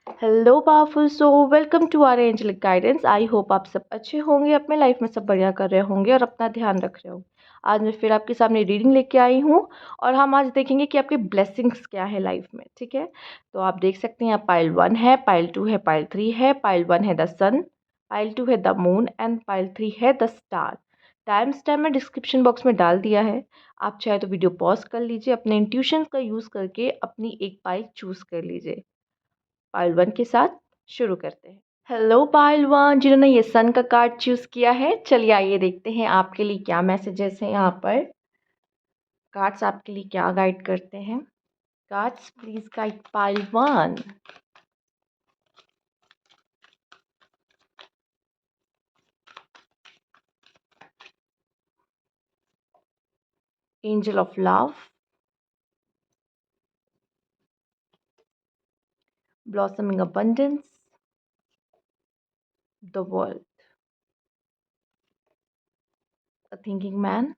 Hello powerful so welcome to our angelic guidance. I hope आप सब अच्छे होंगे, अपने लाइफ में सब बढ़िया कर रहे होंगे और अपना ध्यान रख रहे हो। आज मैं फिर आपके सामने रीडिंग लेके आई हूँ और हम आज देखेंगे कि आपके ब्लेसिंग्स क्या है लाइफ में। ठीक है, तो आप देख सकते हैं यहाँ पाइल 1 है, पाइल 2 है, पाइल 3 है, पाइल 1 है द सन, पाइल 2 है द मून एंड पाइल 3 है द स्टार। टाइम स्टैम्प मैं डिस्क्रिप्शन बॉक्स में डाल दिया है। आप चाहे तो वीडियो पॉज कर लीजिए, अपने इंट्यूशन का यूज़ करके अपनी एक पाइल चूज़ कर लीजिए। पाइल 1 के साथ शुरू करते हैं। हेलो पाइल 1, जिन्होंने ये सन का कार्ड चूज किया है, चलिए आइए देखते हैं आपके लिए क्या मैसेजेस हैं। यहाँ पर कार्ड्स आपके लिए क्या गाइड करते हैं। Cards please guide pile 1। Angel of love, blossoming abundance, the world, a thinking man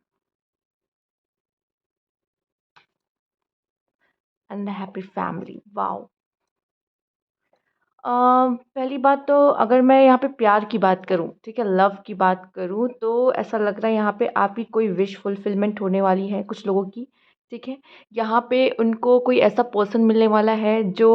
and happy family. Wow. पहली बात तो अगर मैं यहाँ पे प्यार की बात करूँ, ठीक है, लव की बात करूँ, तो ऐसा लग रहा है यहाँ पे आपकी कोई विश फुलफिलमेंट होने वाली है कुछ लोगों की। ठीक है, यहाँ पे उनको कोई ऐसा पर्सन मिलने वाला है जो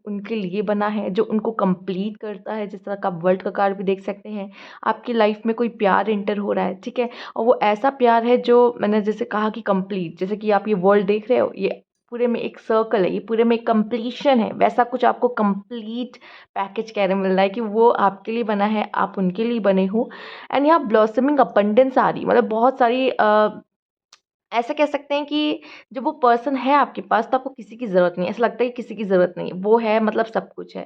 उनके लिए बना है, जो उनको कंप्लीट करता है। जिस तरह का आप वर्ल्ड का कार्ड भी देख सकते हैं, आपकी लाइफ में कोई प्यार एंटर हो रहा है। ठीक है, और वो ऐसा प्यार है जो मैंने जैसे कहा कि कंप्लीट, जैसे कि आप ये वर्ल्ड देख रहे हो, ये पूरे में एक सर्कल है, ये पूरे में एक कंप्लीशन है, वैसा कुछ आपको कंप्लीट पैकेज कहने मिल रहा है कि वो आपके लिए बना है, आप उनके लिए बने हो। एंड यहाँ ब्लॉसमिंग अबंडेंस आ रही, मतलब बहुत सारी ऐसा कह सकते हैं कि जब वो पर्सन है आपके पास तो आपको किसी की ज़रूरत नहीं है, ऐसा लगता है कि किसी की ज़रूरत नहीं है, वो है मतलब सब कुछ है।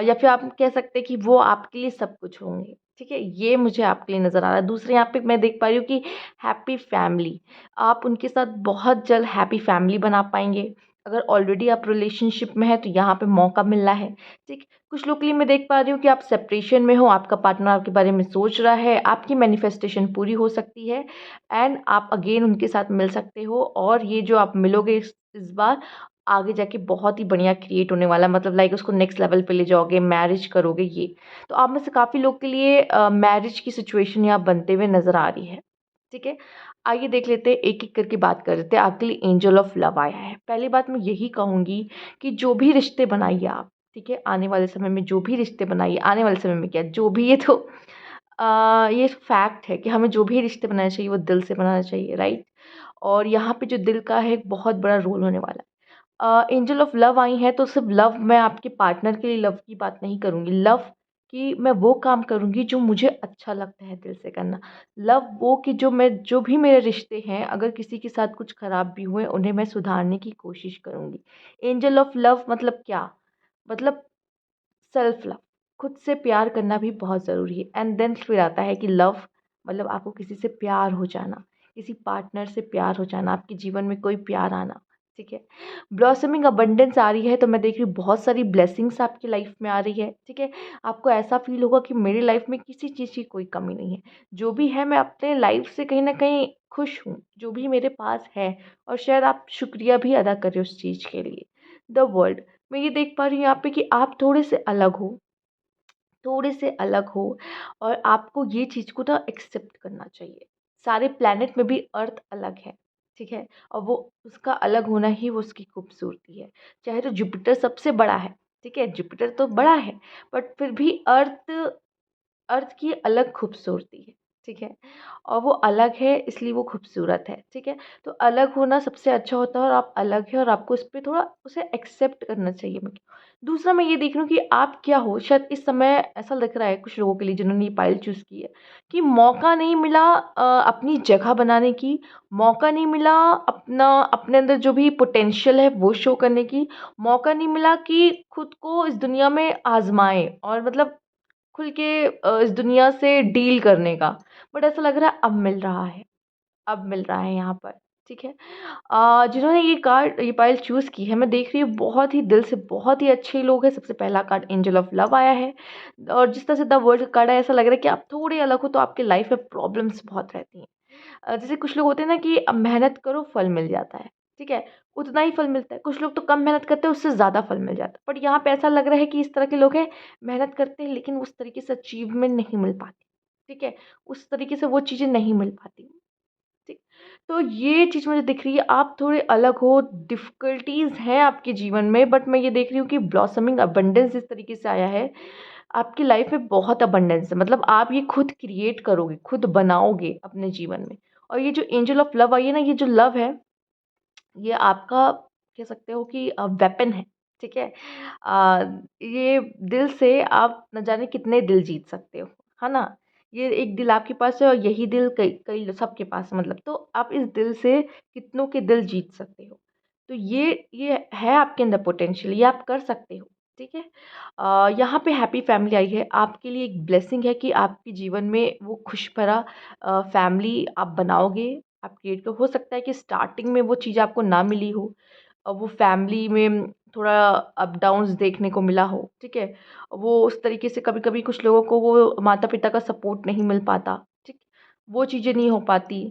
या फिर आप कह सकते हैं कि वो आपके लिए सब कुछ होंगे। ठीक है, ये मुझे आपके लिए नज़र आ रहा है। दूसरे यहाँ पे मैं देख पा रही हूँ कि हैप्पी फैमिली, आप उनके साथ बहुत जल्द हैप्पी फैमिली बना पाएंगे। अगर ऑलरेडी आप रिलेशनशिप में है तो यहाँ पे मौका मिल रहा है। ठीक, कुछ लोग के लिए मैं देख पा रही हूँ कि आप सेपरेशन में हो, आपका पार्टनर आपके बारे में सोच रहा है, आपकी मैनिफेस्टेशन पूरी हो सकती है एंड आप अगेन उनके साथ मिल सकते हो। और ये जो आप मिलोगे इस बार आगे जाके बहुत ही बढ़िया क्रिएट होने वाला है, मतलब लाइक उसको नेक्स्ट लेवल पे ले जाओगे, मैरिज करोगे ये। तो आप में से काफ़ी लोग के लिए मैरिज की सिचुएशन यहाँ बनते हुए नज़र आ रही है। ठीक है, आइए देख लेते हैं, एक एक करके बात कर लेते हैं। आपके लिए एंजल ऑफ लव आया है। पहली बात मैं यही कहूँगी कि जो भी रिश्ते बनाइए आप, ठीक है, आने वाले समय में जो भी रिश्ते बनाइए, आने वाले समय में क्या जो भी, ये तो ये फैक्ट है कि हमें जो भी रिश्ते बनाने चाहिए वो दिल से बनाना चाहिए, राइट। और यहाँ पे जो दिल का है एक बहुत बड़ा रोल होने वाला है। एंजल ऑफ लव आई हैं तो सिर्फ लव, मैं आपके पार्टनर के लिए लव की बात नहीं करूँगी। लव कि मैं वो काम करूँगी जो मुझे अच्छा लगता है दिल से करना। लव वो कि जो भी मेरे रिश्ते हैं, अगर किसी के साथ कुछ ख़राब भी हुए उन्हें मैं सुधारने की कोशिश करूँगी। एंजल ऑफ लव मतलब क्या, मतलब सेल्फ लव, खुद से प्यार करना भी बहुत ज़रूरी है। एंड देन फिर आता है कि लव मतलब आपको किसी से प्यार हो जाना, किसी पार्टनर से प्यार हो जाना, आपके जीवन में कोई प्यार आना। ठीक है, ब्लॉसमिंग अबंडेंस आ रही है तो मैं देख रही हूँ बहुत सारी ब्लेसिंग्स आपकी लाइफ में आ रही है। ठीक है, आपको ऐसा फील होगा कि मेरी लाइफ में किसी चीज़ की कोई कमी नहीं है, जो भी है मैं अपने लाइफ से कहीं ना कहीं खुश हूँ, जो भी मेरे पास है। और शायद आप शुक्रिया भी अदा करें उस चीज़ के लिए। द वर्ल्ड, मैं ये देख पा रही हूँ यहाँ पे कि आप थोड़े से अलग हो, थोड़े से अलग हो, और आपको ये चीज़ को ना एक्सेप्ट करना चाहिए। सारे प्लैनेट में भी अर्थ अलग है। ठीक है, और वो उसका अलग होना ही वो उसकी खूबसूरती है। चाहे तो जुपिटर सबसे बड़ा है, ठीक है, जुपिटर तो बड़ा है, बट फिर भी अर्थ, अर्थ की अलग खूबसूरती है। ठीक है, और वो अलग है इसलिए वो खूबसूरत है। ठीक है, तो अलग होना सबसे अच्छा होता है और आप अलग है और आपको इस पे थोड़ा उसे एक्सेप्ट करना चाहिए। मैं दूसरा मैं ये देख रही हूँ कि आप क्या हो, शायद इस समय ऐसा लग रहा है कुछ लोगों के लिए जिन्होंने ये पाइल चूज़ की है कि मौका नहीं मिला अपनी जगह बनाने की, मौका नहीं मिला अपना अपने अंदर जो भी पोटेंशियल है वो शो करने की, मौका नहीं मिला कि खुद को इस दुनिया में आजमाएं और मतलब खुल के इस दुनिया से डील करने का। बट ऐसा लग रहा है अब मिल रहा है, अब मिल रहा है यहाँ पर। ठीक है, जिन्होंने ये पाइल चूज़ की है, मैं देख रही हूँ बहुत ही दिल से बहुत ही अच्छे लोग हैं। सबसे पहला कार्ड एंजल ऑफ लव आया है, और जिस तरह से द वर्ल्ड का कार्ड है, ऐसा लग रहा है कि आप थोड़े अलग हो तो आपके लाइफ में प्रॉब्लम्स बहुत रहती हैं। जैसे कुछ लोग होते हैं ना कि अब मेहनत करो फल मिल जाता है। ठीक है? उतना ही फल मिलता है। कुछ लोग तो कम मेहनत करते हैं, उससे ज़्यादा फल मिल जाता है। बट यहाँ पे ऐसा लग रहा है कि इस तरह के लोग हैं, मेहनत करते हैं लेकिन उस तरीके से अचीवमेंट नहीं मिल पाती, ठीक है? उस तरीके से वो चीज़ें नहीं मिल पाती, ठीक। तो ये चीज़ मुझे दिख रही है, आप थोड़े अलग हो, डिफ़िकल्टीज़ हैं आपके जीवन में, बट मैं ये देख रही हूँ कि ब्लॉसमिंग अबंडेंस इस तरीके से आया है, आपकी लाइफ़ में बहुत अबंडेंस है। मतलब आप ये खुद क्रिएट करोगे, खुद बनाओगे अपने जीवन में। और ये जो एंजल ऑफ लव आई है ना, ये जो लव है, ये आपका कह सकते हो कि वेपन है, ठीक है? ये दिल से आप न जाने कितने दिल जीत सकते हो, है ना? ये एक दिल आपके पास है और यही दिल कई कई सबके पास है, मतलब तो आप इस दिल से कितनों के दिल जीत सकते हो। तो ये है आपके अंदर पोटेंशियल, ये आप कर सकते हो, ठीक है? यहाँ पे हैप्पी फैमिली आई है, आपके लिए एक ब्लेसिंग है कि आपके जीवन में वो खुश भरा फैमिली आप बनाओगे, आप क्रिएट हो सकता है कि स्टार्टिंग में वो चीज़ आपको ना मिली हो, वो फैमिली में थोड़ा अप डाउन्स देखने को मिला हो, ठीक है? वो उस तरीके से कभी-कभी कुछ लोगों को वो माता-पिता का सपोर्ट नहीं मिल पाता, ठीक? वो चीज़ें नहीं हो पाती।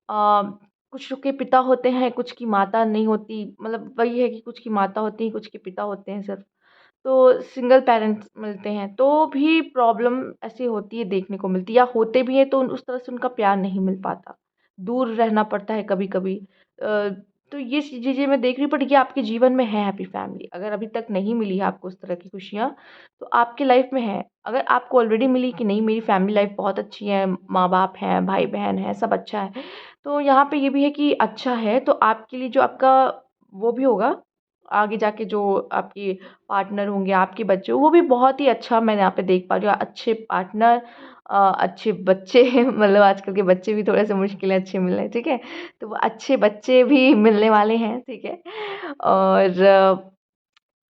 कुछ के पिता होते हैं, कुछ की माता नहीं होती, मतलब वही है कि कुछ की माता होती है, कुछ के पिता होते हैं सिर्फ़। तो सिंगल पेरेंट्स मिलते हैं, तो भी प्रॉब्लम ऐसी होती है, देखने को मिलती है, या होते भी हैं तो उस तरह से उनका प्यार नहीं मिल पाता। दूर रहना पड़ता है कभी-कभी। तो ये चीज़ें मैं देख रही हूँ, बट ये आपके जीवन में है हैप्पी फैमिली। अगर अभी तक नहीं मिली है आपको उस तरह की खुशियाँ, तो आपकी लाइफ़ में है। अगर आपको ऑलरेडी मिली कि नहीं, मेरी फैमिली लाइफ़ बहुत अच्छी है, माँ-बाप हैं, भाई-बहन हैं, सब अच्छा है, तो यहाँ पे ये भी है कि अच्छा है, तो आपके लिए जो आपका वो भी होगा, आगे जाके जो आपके पार्टनर होंगे, आपके बच्चे, वो भी बहुत ही अच्छा मैं यहाँ पे देख पा रही हूँ। अच्छे पार्टनर, अच्छे बच्चे मतलब आजकल के बच्चे भी थोड़े-से मुश्किल है अच्छे मिलने, ठीक है? तो वो अच्छे बच्चे भी मिलने वाले हैं, ठीक है? और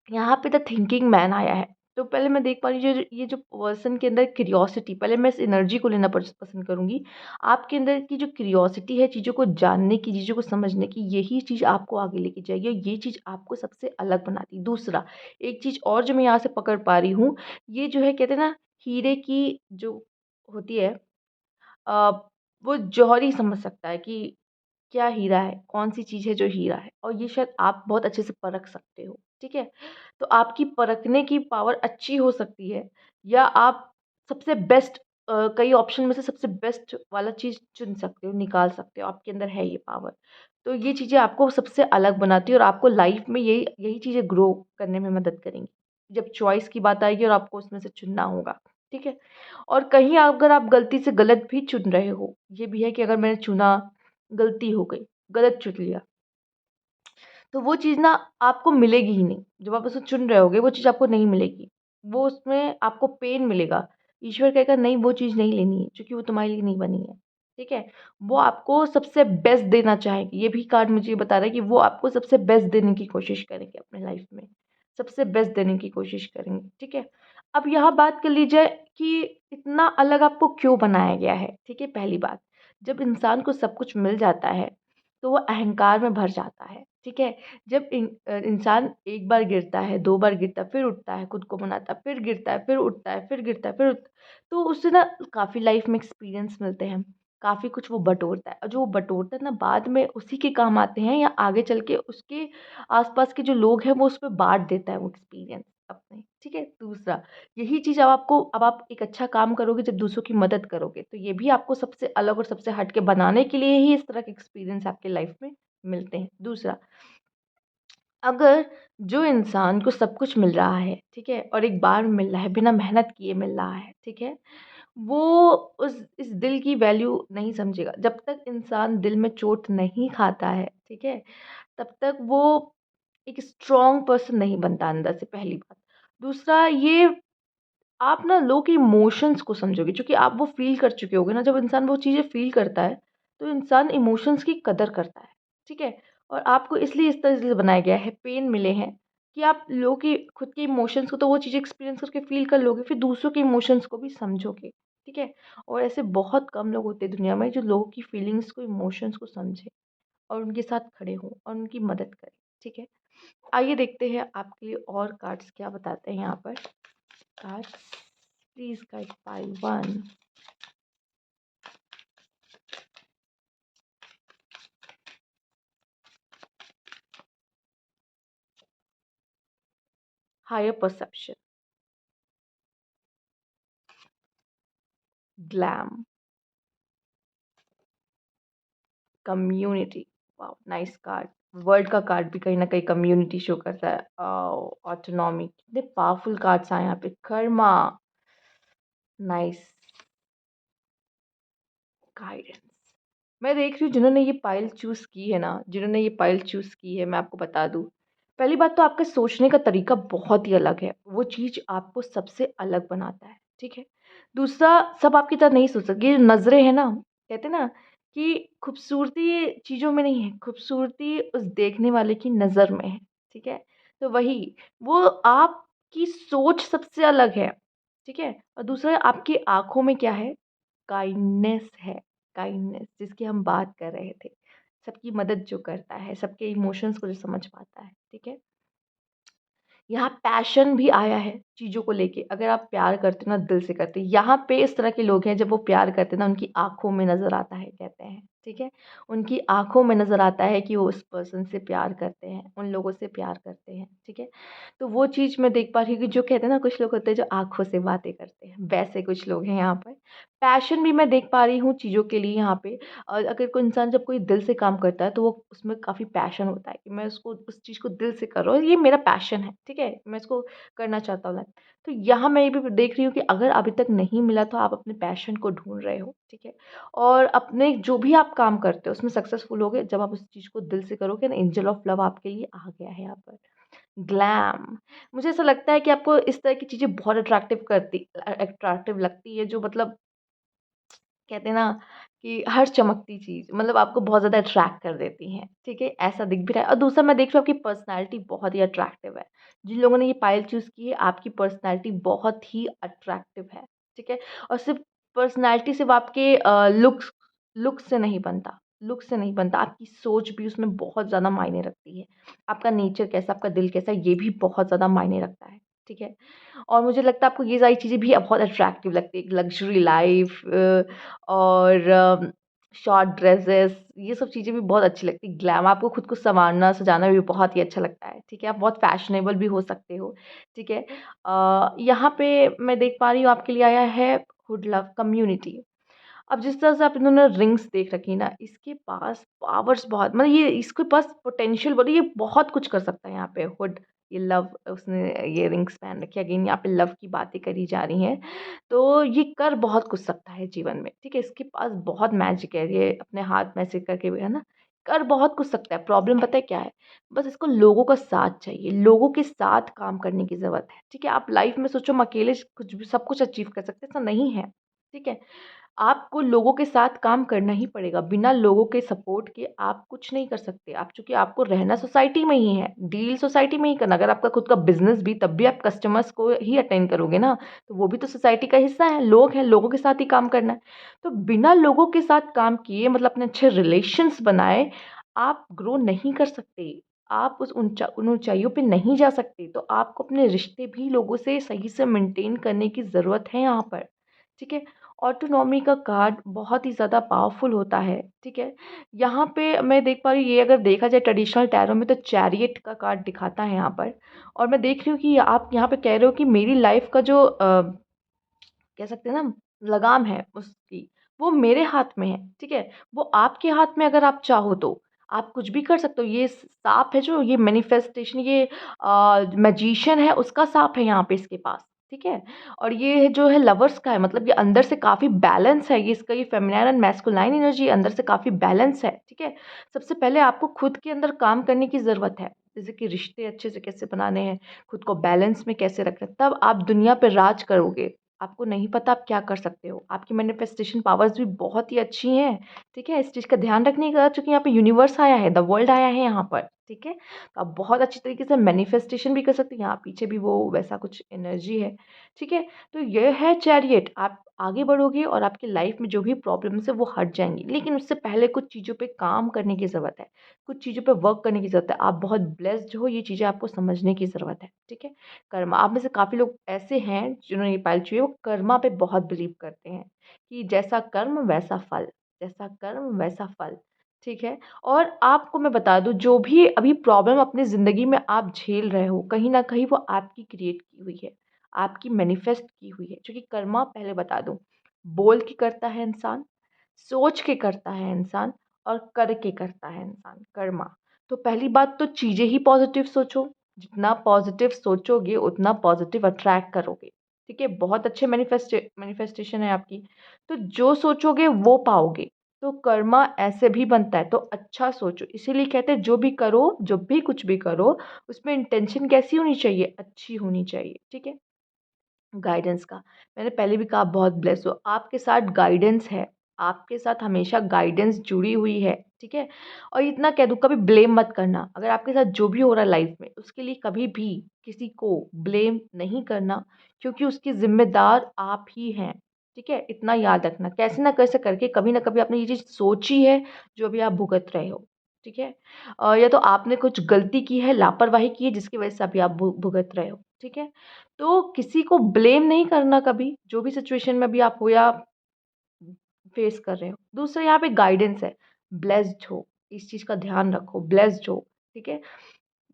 यहाँ पे द थिंकिंग मैन आया है। तो पहले मैं देख पा रही हूँ, ये जो पर्सन के अंदर क्यूरियोसिटी, पहले मैं इस एनर्जी को लेना पसंद करूँगी। आपके अंदर की जो क्यूरियोसिटी है, चीज़ों को जानने की, चीज़ों को समझने की, यही चीज़ आपको आगे लेके जाएगी और ये चीज़ आपको सबसे अलग बनाती है। दूसरा, एक चीज़ और जो मैं यहाँ से पकड़ पा रही हूँ, ये जो है कहते हैं ना, हीरे की जो होती है, अ, वो जौहर ही समझ सकता है कि क्या हीरा है, कौन-सी चीज़ है जो हीरा है, और ये शायद आप बहुत अच्छे से परख सकते हो, ठीक है? तो आपकी परखने की पावर अच्छी हो सकती है, या आप सबसे बेस्ट कई ऑप्शन में से सबसे बेस्ट वाला चीज़ चुन सकते हो, निकाल सकते हो, आपके अंदर है ये पावर। तो ये चीज़ें आपको सबसे अलग बनाती है और आपको लाइफ़ में यही यही चीज़ें ग्रो करने में मदद करेंगी। जब चॉइस की बात आएगी और आपको उसमें से चुनना होगा, ठीक है? और कहीं अगर आप गलती से गलत भी चुन रहे हो, ये भी है कि अगर मैंने चुना, गलती हो गई, गलत चुन लिया, तो वो चीज़ ना आपको मिलेगी ही नहीं। जब आप उसे चुन रहे होगे, वो चीज़ आपको नहीं मिलेगी। वो उसमें आपको पेन मिलेगा। ईश्वर कहेगा नहीं, वो चीज़ नहीं लेनी है, क्योंकि वो तुम्हारे लिए नहीं बनी है। ठीक है? वो आपको सबसे बेस्ट देना चाहेगी। ये भी कार्ड मुझे ये बता रहा है कि वो आपको सबसे बेस्ट देने की कोशिश करेंगे अपने लाइफ़ में। सबसे बेस्ट देने की कोशिश करेंगे। ठीक है? अब यहाँ बात कर ली जाए कि इतना अलग आपको क्यों बनाया गया है? ठीक है? पहली बात, जब इंसान को सब कुछ मिल जाता है, तो वो अहंकार में भर जाता है, ठीक है? जब इंसान एक बार गिरता है, 2 बार गिरता है, फिर उठता है, खुद को बनाता है, फिर गिरता है, फिर उठता है, फिर गिरता है, फिर उठ तो उससे ना काफ़ी लाइफ़ में एक्सपीरियंस मिलते हैं, काफ़ी कुछ वो बटोरता है और जो वो बटोरता है ना, बाद में उसी के काम आते हैं या आगे चल के उसके आस-पास के जो लोग हैं, वो उस पे बाँट देता है वो एक्सपीरियंस अपने, ठीक है? दूसरा, यही चीज़ अब आप एक अच्छा काम करोगे जब दूसरों की मदद करोगे, तो ये भी आपको सबसे अलग और सबसे हट के बनाने के लिए ही इस तरह के एक्सपीरियंस आपके लाइफ में मिलते हैं। दूसरा, अगर जो इंसान को सब कुछ मिल रहा है, ठीक है? और एक बार में मिल रहा है, बिना मेहनत किए मिल रहा है, ठीक है? वो उस इस दिल की वैल्यू नहीं समझेगा। जब तक इंसान दिल में चोट नहीं खाता है, ठीक है? तब तक वो एक स्ट्रॉन्ग पर्सन नहीं बनता अंदर से, पहली बात। दूसरा, ये आप ना लोगों के इमोशंस को समझोगे, क्योंकि आप वो फ़ील कर चुके होगे ना, जब इंसान वो चीज़ें फ़ील करता है, तो इंसान इमोशंस की कदर करता है, ठीक है? और आपको इसलिए इस तरह से बनाया गया है, पेन मिले हैं कि आप लोगों की खुद के इमोशंस को तो वो चीज़ें एक्सपीरियंस करके फ़ील कर लोगे, फिर दूसरों के इमोशंस को भी समझोगे, ठीक है? और ऐसे बहुत कम लोग होते हैं दुनिया में जो लोगों की फीलिंग्स को, इमोशंस को समझें और उनके साथ खड़े हों और उनकी मदद करें, ठीक है? आइए देखते हैं आपके लिए और कार्ड्स क्या बताते हैं यहाँ पर। Cards please guide by one. Higher perception, glam, community. Wow! Nice card. World का कार्ड भी कहीं न कहीं कम्युनिटी शो करता है। ऑटोनॉमी, कितने पावरफुल कार्ड्स आए यहाँ पे। कर्मा, नाइस। गाइडेंस। मैं देख रही हूँ जिन्होंने ये पाइल चूज़ की है ना, जिन्होंने ये पाइल चूज़ की है, मैं आपको बता दूँ, पहली बात तो आपके सोचने का तरीका बहुत ही अलग है। वो चीज़ आपको सबसे अलग बनाता है, ठीक है? दूसरा, सब आपकी तरह नहीं सोच सकते। ये नज़रें हैं ना, कहते हैं ना कि खूबसूरती चीज़ों में नहीं है, खूबसूरती उस देखने वाले की नज़र में है, ठीक है? तो वही, वो आपकी सोच सबसे अलग है, ठीक है? और दूसरा, आपकी आँखों में क्या है? काइंडनेस है, काइंडनेस जिसकी हम बात कर रहे थे। सबकी मदद जो करता है, सबके इमोशंस को जो समझ पाता है, ठीक है? यहाँ पैशन भी आया है चीज़ों को लेके। अगर आप प्यार करते हो ना, दिल से करते हो। यहाँ पे इस तरह के लोग हैं, जब वो प्यार करते हैं ना, उनकी आँखों में नज़र आता है, कहते हैं, ठीक है? उनकी आँखों में नज़र आता है कि वो उस पर्सन से प्यार करते हैं, उन लोगों से प्यार करते हैं, ठीक है? तो वो चीज़ मैं देख पा रही हूँ कि जो कहते हैं ना, कुछ लोग होते हैं जो आँखों से बातें करते हैं, वैसे कुछ लोग हैं यहाँ पर। पैशन भी मैं देख पा रही हूँ चीज़ों के लिए यहाँ पे। और अगर कोई इंसान जब कोई दिल से काम करता है, तो वो उसमें काफ़ी पैशन होता है कि मैं उसको उस चीज़ को दिल से कर रहा हूँ, ये मेरा पैशन है, ठीक है? मैं इसको करना चाहता हूँ लाइफ। तो यहाँ मैं ये भी देख रही हूँ कि अगर अभी तक नहीं मिला, तो आप अपने पैशन को ढूँढ रहे हो, ठीक है? और अपने जो भी आप काम करते हो, उसमें सक्सेसफुल होगे जब आप उस चीज़ को दिल से करोगे ना। एंजल ऑफ लव आपके लिए आ गया है यहाँ पर। ग्लैम, मुझे ऐसा लगता है कि आपको इस तरह की चीज़ें बहुत अट्रैक्टिव लगती है, जो मतलब कहते हैं ना कि हर चमकती चीज़ मतलब आपको बहुत ज़्यादा अट्रैक्ट कर देती हैं, ठीक है? ऐसा दिख भी रहा है। और दूसरा, मैं देख रही हूँ आपकी पर्सनैलिटी बहुत ही अट्रैक्टिव है। जिन लोगों ने ये पायल चूज़ की है, आपकी पर्सनैलिटी बहुत ही अट्रैक्टिव है, ठीक है? और सिर्फ़ पर्सनैलिटी सिर्फ़ आपके लुक्स से नहीं बनता, लुक्स से नहीं बनता, आपकी सोच भी उसमें बहुत ज़्यादा मायने रखती है। आपका नेचर कैसा, आपका दिल कैसा, ये भी बहुत ज़्यादा मायने रखता है, ठीक है? और मुझे लगता है आपको ये सारी चीज़ें भी बहुत अट्रैक्टिव लगती है। एक लग्ज़री लाइफ़, और शॉर्ट ड्रेसेस, ये सब चीज़ें भी बहुत अच्छी लगती हैं। ग्लैम, आपको खुद को सँवारना, सजाना भी बहुत ही अच्छा लगता है, ठीक है? आप बहुत फैशनेबल भी हो सकते हो, ठीक है? यहाँ पे मैं देख पा रही हूँ आपके लिए आया है हुड लव कम्युनिटी। अब जिस तरह से आप इन्होंने रिंग्स देख रखी है ना, इसके पास पावर्स बहुत, मतलब ये इसके पास पोटेंशियल बहुत, ये बहुत कुछ कर सकता है यहाँ पे हुड। ये लव, उसने ये रिंग्स पहन रखी है। अगेन यहाँ पे लव की बातें करी जा रही हैं। तो ये कर बहुत कुछ सकता है जीवन में, ठीक है? इसके पास बहुत मैजिक है। ये अपने हाथ में ऐसे करके, है ना? कर बहुत कुछ सकता है। प्रॉब्लम पता है क्या है? बस इसको लोगों का साथ चाहिए। लोगों के साथ काम करने की ज़रूरत है, ठीक है? आप लाइफ में सोचो हम अकेले कुछ भी सब कुछ अचीव कर सकते हैं, ऐसा नहीं है, ठीक है? आपको लोगों के साथ काम करना ही पड़ेगा। बिना लोगों के सपोर्ट के आप कुछ नहीं कर सकते। आप, चूँकि आपको रहना सोसाइटी में ही है, डील सोसाइटी में ही करना। अगर आपका खुद का बिज़नेस भी, तब भी आप कस्टमर्स को ही अटेंड करोगे ना, तो वो भी तो सोसाइटी का हिस्सा है, लोग हैं, लोगों के साथ ही काम करना है। तो बिना लोगों के साथ काम किए, मतलब अपने अच्छे रिलेशंस बनाए, आप ग्रो नहीं कर सकते। आप उन ऊँचाइयों पे नहीं जा सकते। तो आपको अपने रिश्ते भी लोगों से सही से मेंटेन करने की ज़रूरत है यहाँ पर, ठीक है? ऑटोनॉमी का कार्ड बहुत ही ज़्यादा पावरफुल होता है, ठीक है? यहाँ पे मैं देख पा रही हूँ, ये अगर देखा जाए ट्रेडिशनल टैरो में, तो चैरियट का कार्ड दिखाता है यहाँ पर। और मैं देख रही हूँ कि आप यहाँ पे कह रहे हो कि मेरी लाइफ़ का जो कह सकते हैं ना लगाम है उसकी, वो मेरे हाथ में है, ठीक है? वो आपके हाथ में, अगर आप चाहो तो। आप कुछ भी कर सकते हो। ये साँप है, जो ये मैनिफेस्टेशन, ये मैजिशियन है, उसका साँप है यहाँ पे इसके पास, ठीक है? और ये जो है लवर्स का है, मतलब ये अंदर से काफ़ी बैलेंस है। ये इसका ये फेमिनाइन एंड मैस्कुलाइन एनर्जी अंदर से काफ़ी बैलेंस है, ठीक है? सबसे पहले आपको खुद के अंदर काम करने की ज़रूरत है। जैसे कि रिश्ते अच्छे से कैसे बनाने हैं, खुद को बैलेंस में कैसे रखना है, तब आप दुनिया पे राज करोगे। आपको नहीं पता आप क्या कर सकते हो। आपकी मैनिफेस्टेशन पावर्स भी बहुत ही अच्छी हैं, ठीक है? इस चीज़ का ध्यान रखिएगा, चूँकि यहाँ पे यूनिवर्स आया है, द वर्ल्ड आया है यहाँ पर, ठीक है? तो आप बहुत अच्छी तरीके से मैनिफेस्टेशन भी कर सकते हैं। यहाँ पीछे भी वो वैसा कुछ एनर्जी है, ठीक है? तो ये है चैरियट। आप आगे बढ़ोगे और आपकी लाइफ में जो भी प्रॉब्लम्स है वो हट जाएँगी। लेकिन उससे पहले कुछ चीज़ों पे काम करने की ज़रूरत है, कुछ चीज़ों पे वर्क करने की ज़रूरत है। आप बहुत ब्लेस्ड हो, ये चीज़ें आपको समझने की ज़रूरत है, ठीक है? कर्मा, आप में से काफ़ी लोग ऐसे हैं जिन्होंने ये पायल छुई है, वो कर्मा पे बहुत बिलीव करते हैं कि जैसा कर्म वैसा फल, जैसा कर्म वैसा फल, ठीक है? और आपको मैं बता दूँ, जो भी अभी प्रॉब्लम अपनी ज़िंदगी में आप झेल रहे हो, कहीं न कहीं वो आपकी क्रिएट की हुई है, आपकी मैनिफेस्ट की हुई है। क्योंकि कर्मा, पहले बता दूँ, बोल के करता है इंसान, सोच के करता है इंसान और कर के करता है इंसान, कर्मा। तो पहली बात तो चीज़ें ही पॉज़िटिव सोचो, जितना पॉज़िटिव सोचोगे उतना पॉज़िटिव अट्रैक्ट करोगे, ठीक है? बहुत अच्छे मैनिफेस्टेशन है आपकी, तो जो सोचोगे वो पाओगे। तो कर्मा ऐसे भी बनता है, तो अच्छा सोचो। इसीलिए कहते हैं जो भी करो, जब भी कुछ भी करो, उसमें इंटेंशन कैसी होनी चाहिए? अच्छी होनी चाहिए, ठीक है? गाइडेंस का, मैंने पहले भी कहा, आप बहुत ब्लेस्ड हो, आपके साथ गाइडेंस है, आपके साथ हमेशा गाइडेंस जुड़ी हुई है, ठीक है? और इतना कह दूँ, कभी ब्लेम मत करना, अगर आपके साथ जो भी हो रहा है लाइफ में, उसके लिए कभी भी किसी को ब्लेम नहीं करना, क्योंकि उसकी ज़िम्मेदार आप ही हैं, ठीक है? इतना याद रखना, कैसे ना कैसे करके कभी ना कभी आपने ये चीज़ सोची है, जो अभी आप भुगत रहे हो, ठीक है? या तो आपने कुछ गलती की है, लापरवाही की है, जिसकी वजह से अभी आप भुगत रहे हो, ठीक है? तो किसी को ब्लेम नहीं करना कभी, जो भी सिचुएशन में भी आप हो या फेस कर रहे हो। दूसरा, यहाँ पे गाइडेंस है, ब्लेस्ड हो, इस चीज़ का ध्यान रखो, ब्लेस्ड हो, ठीक है?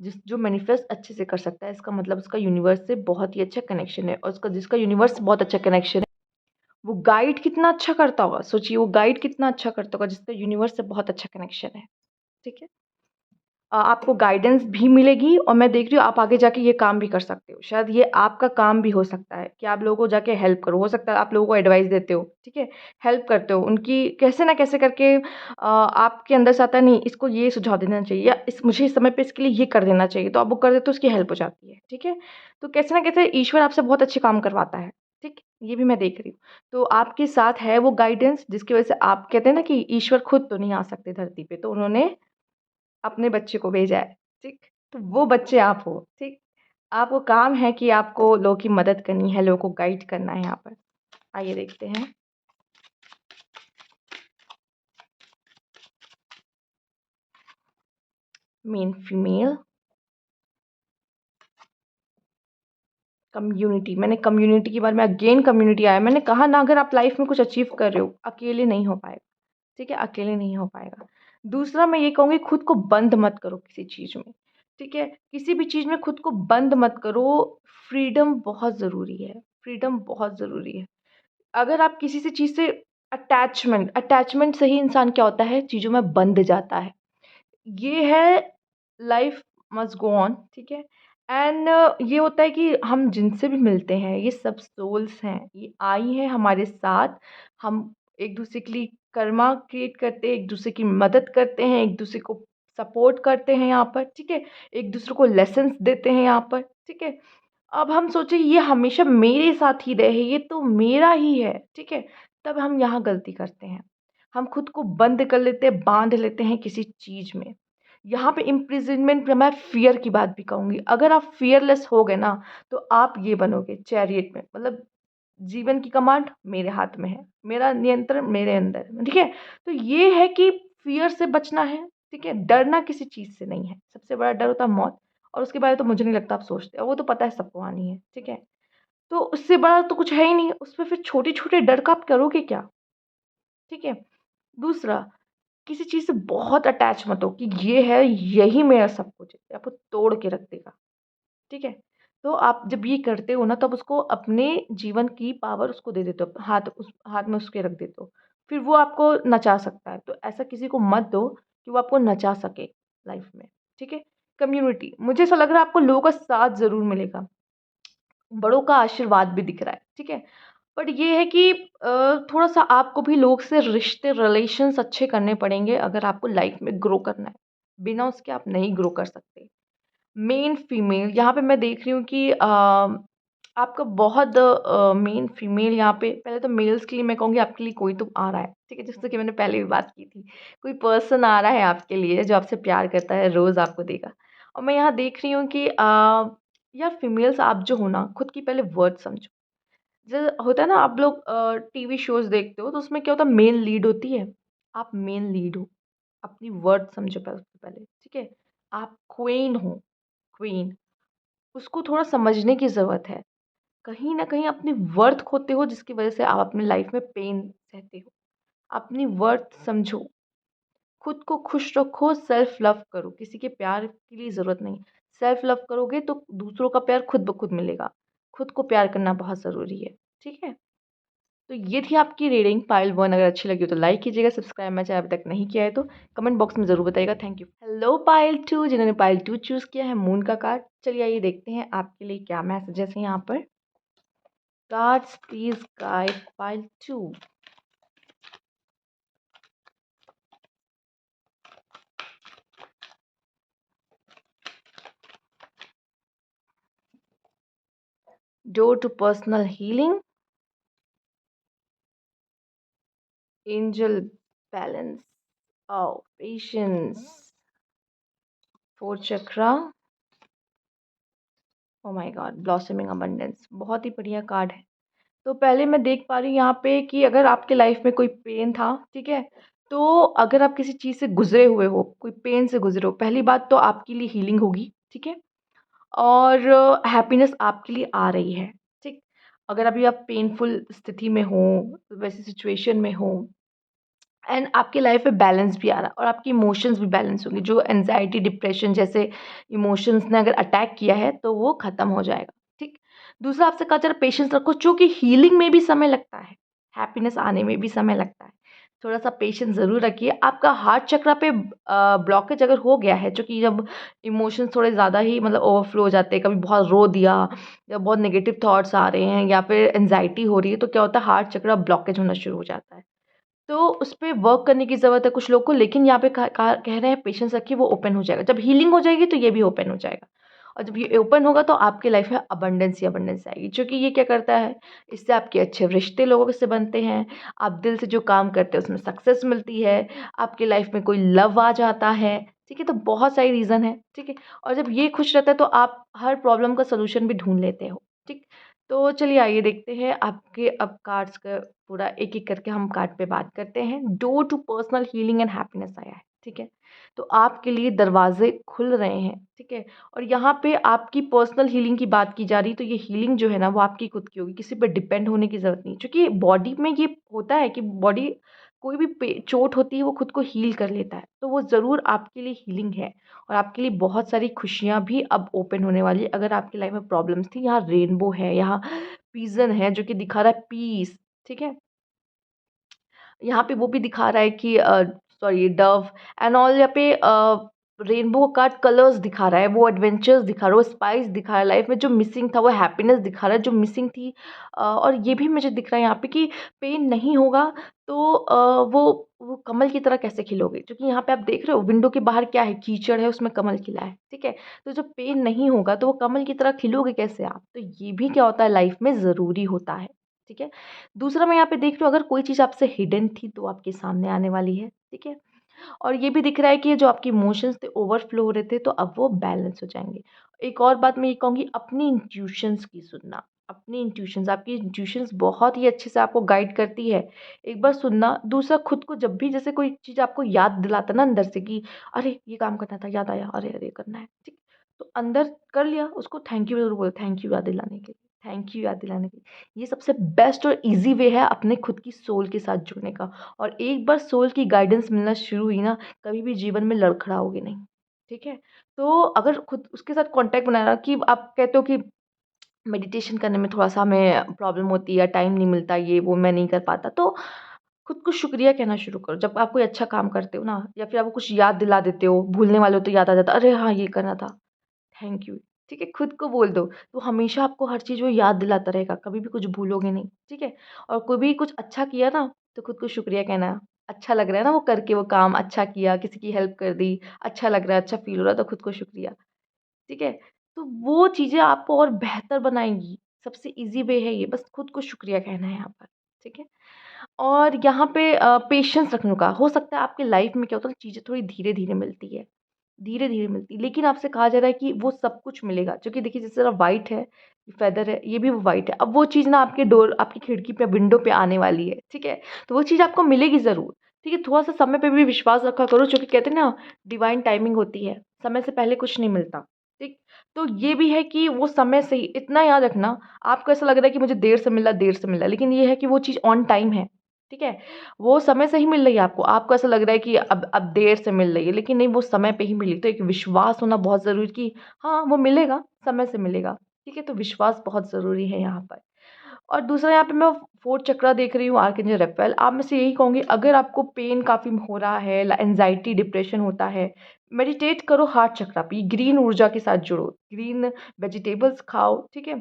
जो मैनिफेस्ट अच्छे से कर सकता है, इसका मतलब उसका यूनिवर्स से बहुत ही अच्छा कनेक्शन है, और उसका, जिसका यूनिवर्स से बहुत अच्छा कनेक्शन है, वो गाइड कितना अच्छा करता होगा, सोचिए वो गाइड कितना अच्छा करता होगा, जिसका यूनिवर्स से बहुत अच्छा कनेक्शन है, ठीक है? आपको गाइडेंस भी मिलेगी, और मैं देख रही हूँ आप आगे जाके ये काम भी कर सकते हो। शायद ये आपका काम भी हो सकता है कि आप लोगों को जाके हेल्प करो। हो सकता है आप लोगों को एडवाइस देते हो, ठीक है? हेल्प करते हो, उनकी कैसे ना कैसे करके आपके अंदर से आता है, नहीं इसको ये सुझाव देना चाहिए, या इस मुझे इस समय पे इसके लिए ये कर देना चाहिए, तो आप वो कर देते हो, उसकी हेल्प हो जाती है, ठीक है? तो कैसे ना कैसे ईश्वर आपसे बहुत अच्छे काम करवाता है, ठीक? ये भी मैं देख रही हूँ। तो आपके साथ है वो गाइडेंस, जिसकी वजह से आप कहते हैं ना कि ईश्वर खुद तो नहीं आ सकते धरती पे, तो उन्होंने अपने बच्चे को भेजा है, ठीक? तो वो बच्चे आप हो, ठीक? आपको काम है कि आपको लोगों की मदद करनी है, लोगों को गाइड करना है यहाँ पर। आइए देखते हैं। Male, female, community. मैंने कम्युनिटी के बारे में, अगेन कम्युनिटी आया। मैंने कहा ना, अगर आप लाइफ में कुछ अचीव कर रहे हो, अकेले नहीं हो पाएगा, ठीक है? अकेले नहीं हो पाएगा। दूसरा, मैं ये कहूँगी, खुद को बंद मत करो किसी चीज़ में, ठीक है? किसी भी चीज़ में खुद को बंद मत करो। फ्रीडम बहुत ज़रूरी है, फ्रीडम बहुत ज़रूरी है। अगर आप किसी से चीज़ से, अटैचमेंट से ही इंसान क्या होता है, चीज़ों में बंध जाता है। ये है, लाइफ मस्ट गो ऑन, ठीक है? एंड ये होता है कि हम जिनसे भी मिलते हैं, ये सब सोल्स हैं, ये आई हैं हमारे साथ। हम एक दूसरे के लिए कर्मा क्रिएट करते हैं, एक दूसरे की मदद करते हैं, एक दूसरे को सपोर्ट करते हैं यहाँ पर, ठीक है? एक दूसरे को लेसन्स देते हैं यहाँ पर, ठीक है? अब हम सोचे ये हमेशा मेरे साथ ही रहे, ये तो मेरा ही है, ठीक है? तब हम यहाँ गलती करते हैं। हम खुद को बंद कर लेते हैं, बाँध लेते हैं किसी चीज़ में। यहाँ पे इम्प्रिज़नमेंट में मैं फ़ियर की बात भी कहूँगी। अगर आप फ़ियरलेस हो गए ना, तो आप ये बनोगे चैरियट में, मतलब जीवन की कमांड मेरे हाथ में है, मेरा नियंत्रण मेरे अंदर है, ठीक है? तो ये है कि फ़ियर से बचना है, ठीक है? डरना किसी चीज़ से नहीं है। सबसे बड़ा डर होता है मौत, और उसके बारे में तो मुझे नहीं लगता आप सोचते हो, वो तो पता है सबको आनी है, ठीक है? तो उससे बड़ा तो कुछ है ही नहीं, उसमें फिर छोटे-छोटे डर का आप करोगे क्या? ठीक है? दूसरा, किसी चीज़ से बहुत अटैच मत हो कि ये है, यही मेरा सब कुछ है, आपको तोड़ के रख देगा, ठीक है? तो आप जब ये करते हो ना, तब उसको अपने जीवन की पावर उसको दे देते हो, हाथ में उसके रख देते हो। फिर वो आपको नचा सकता है, तो ऐसा किसी को मत दो कि वो आपको नचा सके लाइफ़ में, ठीक है? कम्युनिटी, मुझे ऐसा लग रहा है आपको लोगों का साथ ज़रूर मिलेगा, बड़ों का आशीर्वाद भी दिख रहा है, ठीक है? बट ये है कि थोड़ा-सा आपको भी लोग से रिश्ते, रिलेशंस अच्छे करने पड़ेंगे, अगर आपको लाइफ़ में ग्रो करना है। बिना उसके आप नहीं ग्रो कर सकते। मेल, फीमेल, यहाँ पे मैं देख रही हूँ कि आपका बहुत मेल, फीमेल, यहाँ पे पहले तो मेल्स के लिए मैं कहूँगी, आपके लिए कोई तो आ रहा है, ठीक है? जैसे कि मैंने पहले भी बात की थी। कोई पर्सन आ रहा है आपके लिए जो आपसे प्यार करता है, रोज़ आपको देगा। और मैं यहाँ देख रही हूँ कि यार फीमेल्स, आप जो हो ना, खुद की पहले वर्थ समझो। जैसे होता है ना, आप लोग टीवी शोज़ देखते हो, तो उसमें क्या होता है, मेल लीड होती है। आप मेल लीड हो, अपनी वर्थ समझो पहले, सबसे पहले, ठीक है? आप क्वीन हो, क्वीन। उसको थोड़ा समझने की ज़रूरत है। कहीं न कहीं अपनी वर्थ खोते हो, जिसकी वज़ह से आप अपनी लाइफ़ में पेन सहते हो। अपनी वर्थ समझो, खुद को खुश रखो, सेल्फ लव करो, किसी के प्यार के लिए ज़रूरत नहीं। सेल्फ लव करोगे तो दूसरों का प्यार खुद ब खुद मिलेगा। खुद को प्यार करना बहुत ज़रूरी है, ठीक है? तो ये थी आपकी रीडिंग पाइल 1। अगर अच्छी लगी हो तो लाइक कीजिएगा, सब्सक्राइब मेरा चैनल अभी तक नहीं किया है तो कमेंट बॉक्स में ज़रूर बताइएगा। Thank you. हेलो पाइल 2, जिन्होंने पाइल 2 चूज़ किया है मून का कार्ड। चलिए आइए देखते हैं आपके लिए क्या मैसेजेस हैं यहाँ पर। Cards please guide pile 2। Door to personal healing, angel balance, oh patience, fourth chakra, oh my god, blossoming abundance। बहुत ही बढ़िया कार्ड है। तो पहले मैं देख पा रही हूँ यहाँ पे कि अगर आपके लाइफ में कोई पेन था, ठीक है, तो अगर आप किसी चीज़ से गुजरे हुए हो, कोई पेन से गुजरे हो, पहली बात तो आपके लिए हीलिंग होगी, ठीक है, और हैप्पीनेस आपके लिए आ रही है, ठीक। अगर अभी आप पेनफुल स्थिति में हो, वैसी सिचुएशन में हो, एंड आपकी लाइफ में बैलेंस भी आ रहा है और आपके इमोशंस भी बैलेंस होंगे। जो एंजाइटी डिप्रेशन जैसे इमोशंस ने अगर अटैक किया है तो वो ख़त्म हो जाएगा, ठीक। दूसरा आपसे कहा जा रहा है पेशेंस रखो, क्योंकि हीलिंग में भी समय लगता है, हैप्पीनेस आने में भी समय लगता है। थोड़ा सा पेशेंस ज़रूर रखिए। आपका हार्ट चक्रा पे ब्लॉकेज अगर हो गया है, क्योंकि जब इमोशंस थोड़े ज़्यादा ही मतलब ओवरफ्लो हो जाते हैं, कभी बहुत रो दिया या बहुत नेगेटिव थॉट्स आ रहे हैं या फिर एंजाइटी हो रही है, तो क्या होता है हार्ट चक्रा ब्लॉकेज होना शुरू हो जाता है। तो उसपे वर्क करने की ज़रूरत है कुछ लोग को, लेकिन यहाँ पे कह रहे हैं पेशेंस रखिए, वो ओपन हो जाएगा। जब हीलिंग हो जाएगी तो ये भी ओपन हो जाएगा, और जब ये ओपन होगा तो आपकी लाइफ में अबंडेंस ही अबंडेंस आएगी। क्योंकि ये क्या करता है, इससे आपके अच्छे रिश्ते लोगों से बनते हैं, आप दिल से जो काम करते हैं उसमें सक्सेस मिलती है, आपकी लाइफ में कोई लव आ जाता है, ठीक है। तो बहुत सारी रीज़न है, ठीक है। और जब ये खुश रहता है तो आप हर प्रॉब्लम का सॉल्यूशन भी ढूँढ लेते हो, ठीक। तो चलिए आइए देखते हैं आपके अब कार्ड्स का पूरा एक-एक करके हम कार्ड पे बात करते हैं। Door to personal healing and happiness आया है, ठीक है? तो आपके लिए दरवाज़े खुल रहे हैं, ठीक है? और यहाँ पे आपकी पर्सनल हीलिंग की बात की जा रही है, तो ये हीलिंग जो है ना, वो आपकी खुद की होगी, किसी पे डिपेंड होने की ज़रूरत नहीं है। क्योंकि बॉडी में ये होता है कि बॉडी कोई भी पे चोट होती है, वो खुद को हील कर लेता है, तो वो ज़रूर आपके लिए हीलिंग है। और आपके लिए बहुत सारी खुशियाँ भी अब ओपन होने वाली है। अगर आपकी लाइफ में प्रॉब्लम्स थी, यहाँ रेनबो है, यहाँ पिजन है जो कि दिखा रहा है पीस, ठीक है। यहाँ पे वो भी दिखा रहा है कि सॉरी डव एंड ऑल, यहाँ पे रेनबो का कलर्स दिखा रहा है, वो एडवेंचर्स दिखा रहा है, वो स्पाइस दिखा रहा है, लाइफ में जो मिसिंग था वो हैप्पीनेस दिखा रहा है जो मिसिंग थी। और ये भी मुझे दिख रहा है यहाँ पे कि पेन नहीं होगा तो वो कमल की तरह कैसे खिलोगे, क्योंकि यहाँ पे आप देख रहे हो विंडो के बाहर क्या है, कीचड़ है, उसमें कमल खिला है, ठीक है। तो जब पेन नहीं होगा तो वो कमल की तरह खिलोगे कैसे आप, तो ये भी क्या होता है लाइफ में ज़रूरी होता है, ठीक है। दूसरा मैं यहाँ पे देख रही हूँ अगर कोई चीज़ आपसे हिडन थी तो आपके सामने आने वाली है, ठीक है। और ये भी दिख रहा है कि जो आपके इमोशंस थे ओवरफ्लो हो रहे थे तो अब वो बैलेंस हो जाएँगे। एक और बात मैं ये कहूँगी, अपनी इंट्यूशंस की सुनना, अपनी इंट्यूशंस, आपकी इंट्यूशंस बहुत ही अच्छे से आपको गाइड करती है। एक बार सुनना, दूसरा खुद को जब भी जैसे कोई चीज़ आपको याद दिलाता है ना अंदर से कि अरे! ये काम करना था, याद आया, अरे! अरे! करना है, ठीक। तो अंदर कर लिया, उसको थैंक यू ज़रूर बोलो, थैंक यू याद दिलाने के लिए, थैंक यू याद दिलाने के लिए। ये सबसे बेस्ट और ईज़ी वे है अपने खुद की सोल के साथ जुड़ने का। और एक बार सोल की गाइडेंस मिलना शुरू हुई ना, कभी भी जीवन में लड़खड़ाओगे नहीं, ठीक है? तो अगर खुद उसके साथ कॉन्टैक्ट बनाना कि आप कहते हो कि मेडिटेशन करने में थोड़ा-सा हमें प्रॉब्लम होती है या टाइम नहीं मिलता, ये वो मैं नहीं कर पाता, तो खुद को शुक्रिया कहना शुरू करो। जब आप कोई अच्छा काम करते हो ना या फिर आपको कुछ याद दिला देते हो, भूलने वाले हो तो याद आ जाता है, अरे हाँ, ये करना था, थैंक यू, ठीक है? खुद को बोल दो, तो हमेशा आपको हर चीज़ वो याद दिलाता रहेगा, कभी भी कुछ भूलोगे नहीं, ठीक है? और कोई भी कुछ अच्छा किया ना, तो खुद को शुक्रिया कहना, अच्छा लग रहा है ना वो करके, वो काम अच्छा किया, किसी की हेल्प कर दी, अच्छा लग रहा है, अच्छा फ़ील हो रहा है, तो खुद को शुक्रिया, ठीक है? तो वो चीज़ें आपको और बेहतर बनाएँगी। सबसे ईज़ी वे है ये, बस खुद को शुक्रिया कहना है यहाँ पर, ठीक है? और यहाँ पे पेशेंस रखने का, हो सकता है आपकी लाइफ़ में क्या होता है ना, चीज़ें थोड़ी धीरे-धीरे मिलती है। धीरे-धीरे मिलती है, लेकिन आपसे कहा जा रहा है कि वो सब कुछ मिलेगा, क्योंकि देखिए जिस तरह व्हाइट है, फेदर है, ये भी वो व्हाइट है। अब वो चीज़ ना आपके डोर, आपकी खिड़की पे, विंडो पे आने वाली है, ठीक है? तो वो चीज़ आपको मिलेगी ज़रूर, ठीक है? थोड़ा-सा समय पे भी विश्वास रखा करो, क्योंकि कहते हैं ना डिवाइन टाइमिंग होती है, समय से पहले कुछ नहीं मिलता, ठीक? तो ये भी है कि वो समय से ही इतना याद रखना, आपको ऐसा लग रहा है कि मुझे देर से मिला, लेकिन ये है कि वो चीज़ ऑन टाइम है। ठीक है? वो समय से ही मिल रही है आपको। आपको ऐसा लग रहा है कि अब देर से मिल रही है, लेकिन नहीं, वो समय पे ही मिली। तो एक विश्वास होना बहुत ज़रूरी कि हाँ, वो मिलेगा, समय से मिलेगा। ठीक है? तो विश्वास बहुत ज़रूरी है यहाँ पर। और दूसरा यहाँ पे मैं 4th चक्रा देख रही हूँ, आर्कएंजल रफ़ाएल। आप मैं से यही कहूँगी, अगर आपको पेन काफ़ी हो रहा है, एंग्ज़ायटी, डिप्रेशन होता है, मेडिटेट करो हार्ट चक्रा पे। ग्रीन ऊर्जा के साथ जुड़ो, ग्रीन वेजिटेबल्स खाओ, ठीक है?